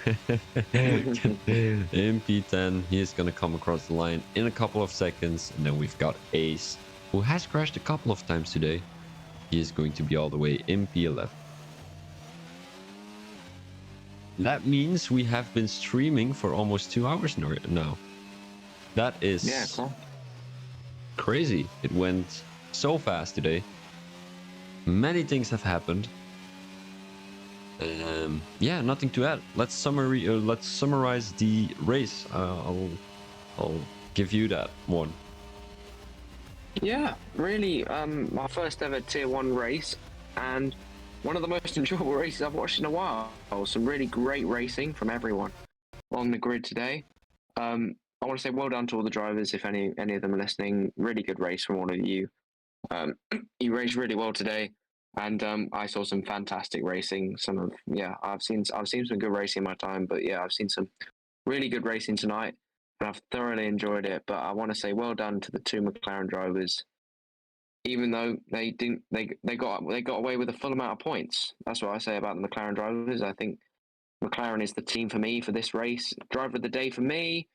In P10, he is going to come across the line in a couple of seconds. And then we've got Ace, who has crashed a couple of times today. He is going to be all the way in P11. That means we have been streaming for almost 2 hours now. That is cool. Crazy. It went so fast today. Many things have happened. Yeah, nothing to add. Let's summarize the race. I'll give you that one. Yeah, really, my first ever Tier 1 race, and one of the most enjoyable races I've watched in a while. Some really great racing from everyone on the grid today. I want to say well done to all the drivers, if any of them are listening. Really good race from all of you. You raced really well today, and I saw some fantastic racing. I've seen some good racing in my time, but yeah, I've seen some really good racing tonight, and I've thoroughly enjoyed it. But I want to say well done to the two McLaren drivers. Even though they got away with a full amount of points. That's what I say about the McLaren drivers. I think McLaren is the team for me for this race. Driver of the day for me.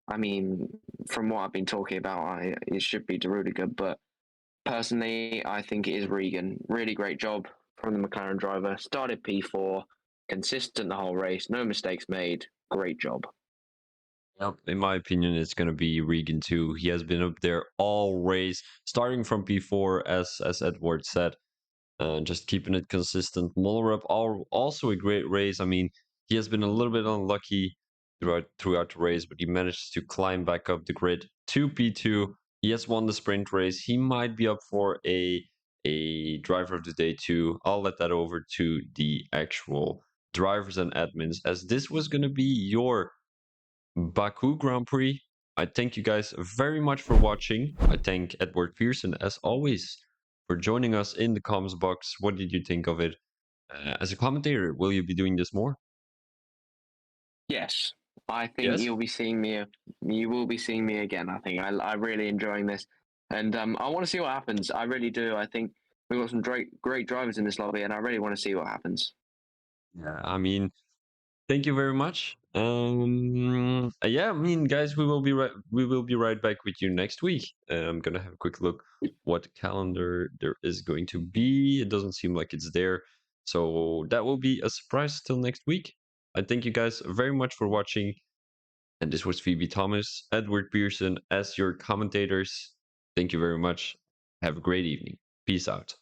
I mean, from what I've been talking about, it should be De Rudiger, but personally, I think it is Regan. Really great job from the McLaren driver. Started P4, consistent the whole race, no mistakes made. Great job. Yep. In my opinion, it's going to be Regan too. He has been up there all race, starting from P4, as Edward said. Just keeping it consistent. Mullerup, also a great race. I mean, he has been a little bit unlucky throughout the race, but he managed to climb back up the grid to P2. He has won the sprint race. He might be up for a driver of the day too. I'll let that over to the actual drivers and admins, as this was going to be your Baku Grand Prix. I thank you guys very much for watching. I thank Edward Pearson, as always, for joining us in the comments box. What did you think of it? As a commentator, will you be doing this more? Yes, I think Yes? you'll be seeing me. You will be seeing me again. I think I'm really enjoying this, and I want to see what happens. I really do. I think we've got some great drivers in this lobby, and I really want to see what happens. Yeah, I mean, thank you very much. Yeah, I mean, guys, we will be right back with you next week. I'm gonna have a quick look what calendar there is going to be. It doesn't seem like it's there, so that will be a surprise till next week. I thank you guys very much for watching, and this was Phoebe Thomas, Edward Pearson as your commentators. Thank you very much. Have a great evening. Peace out.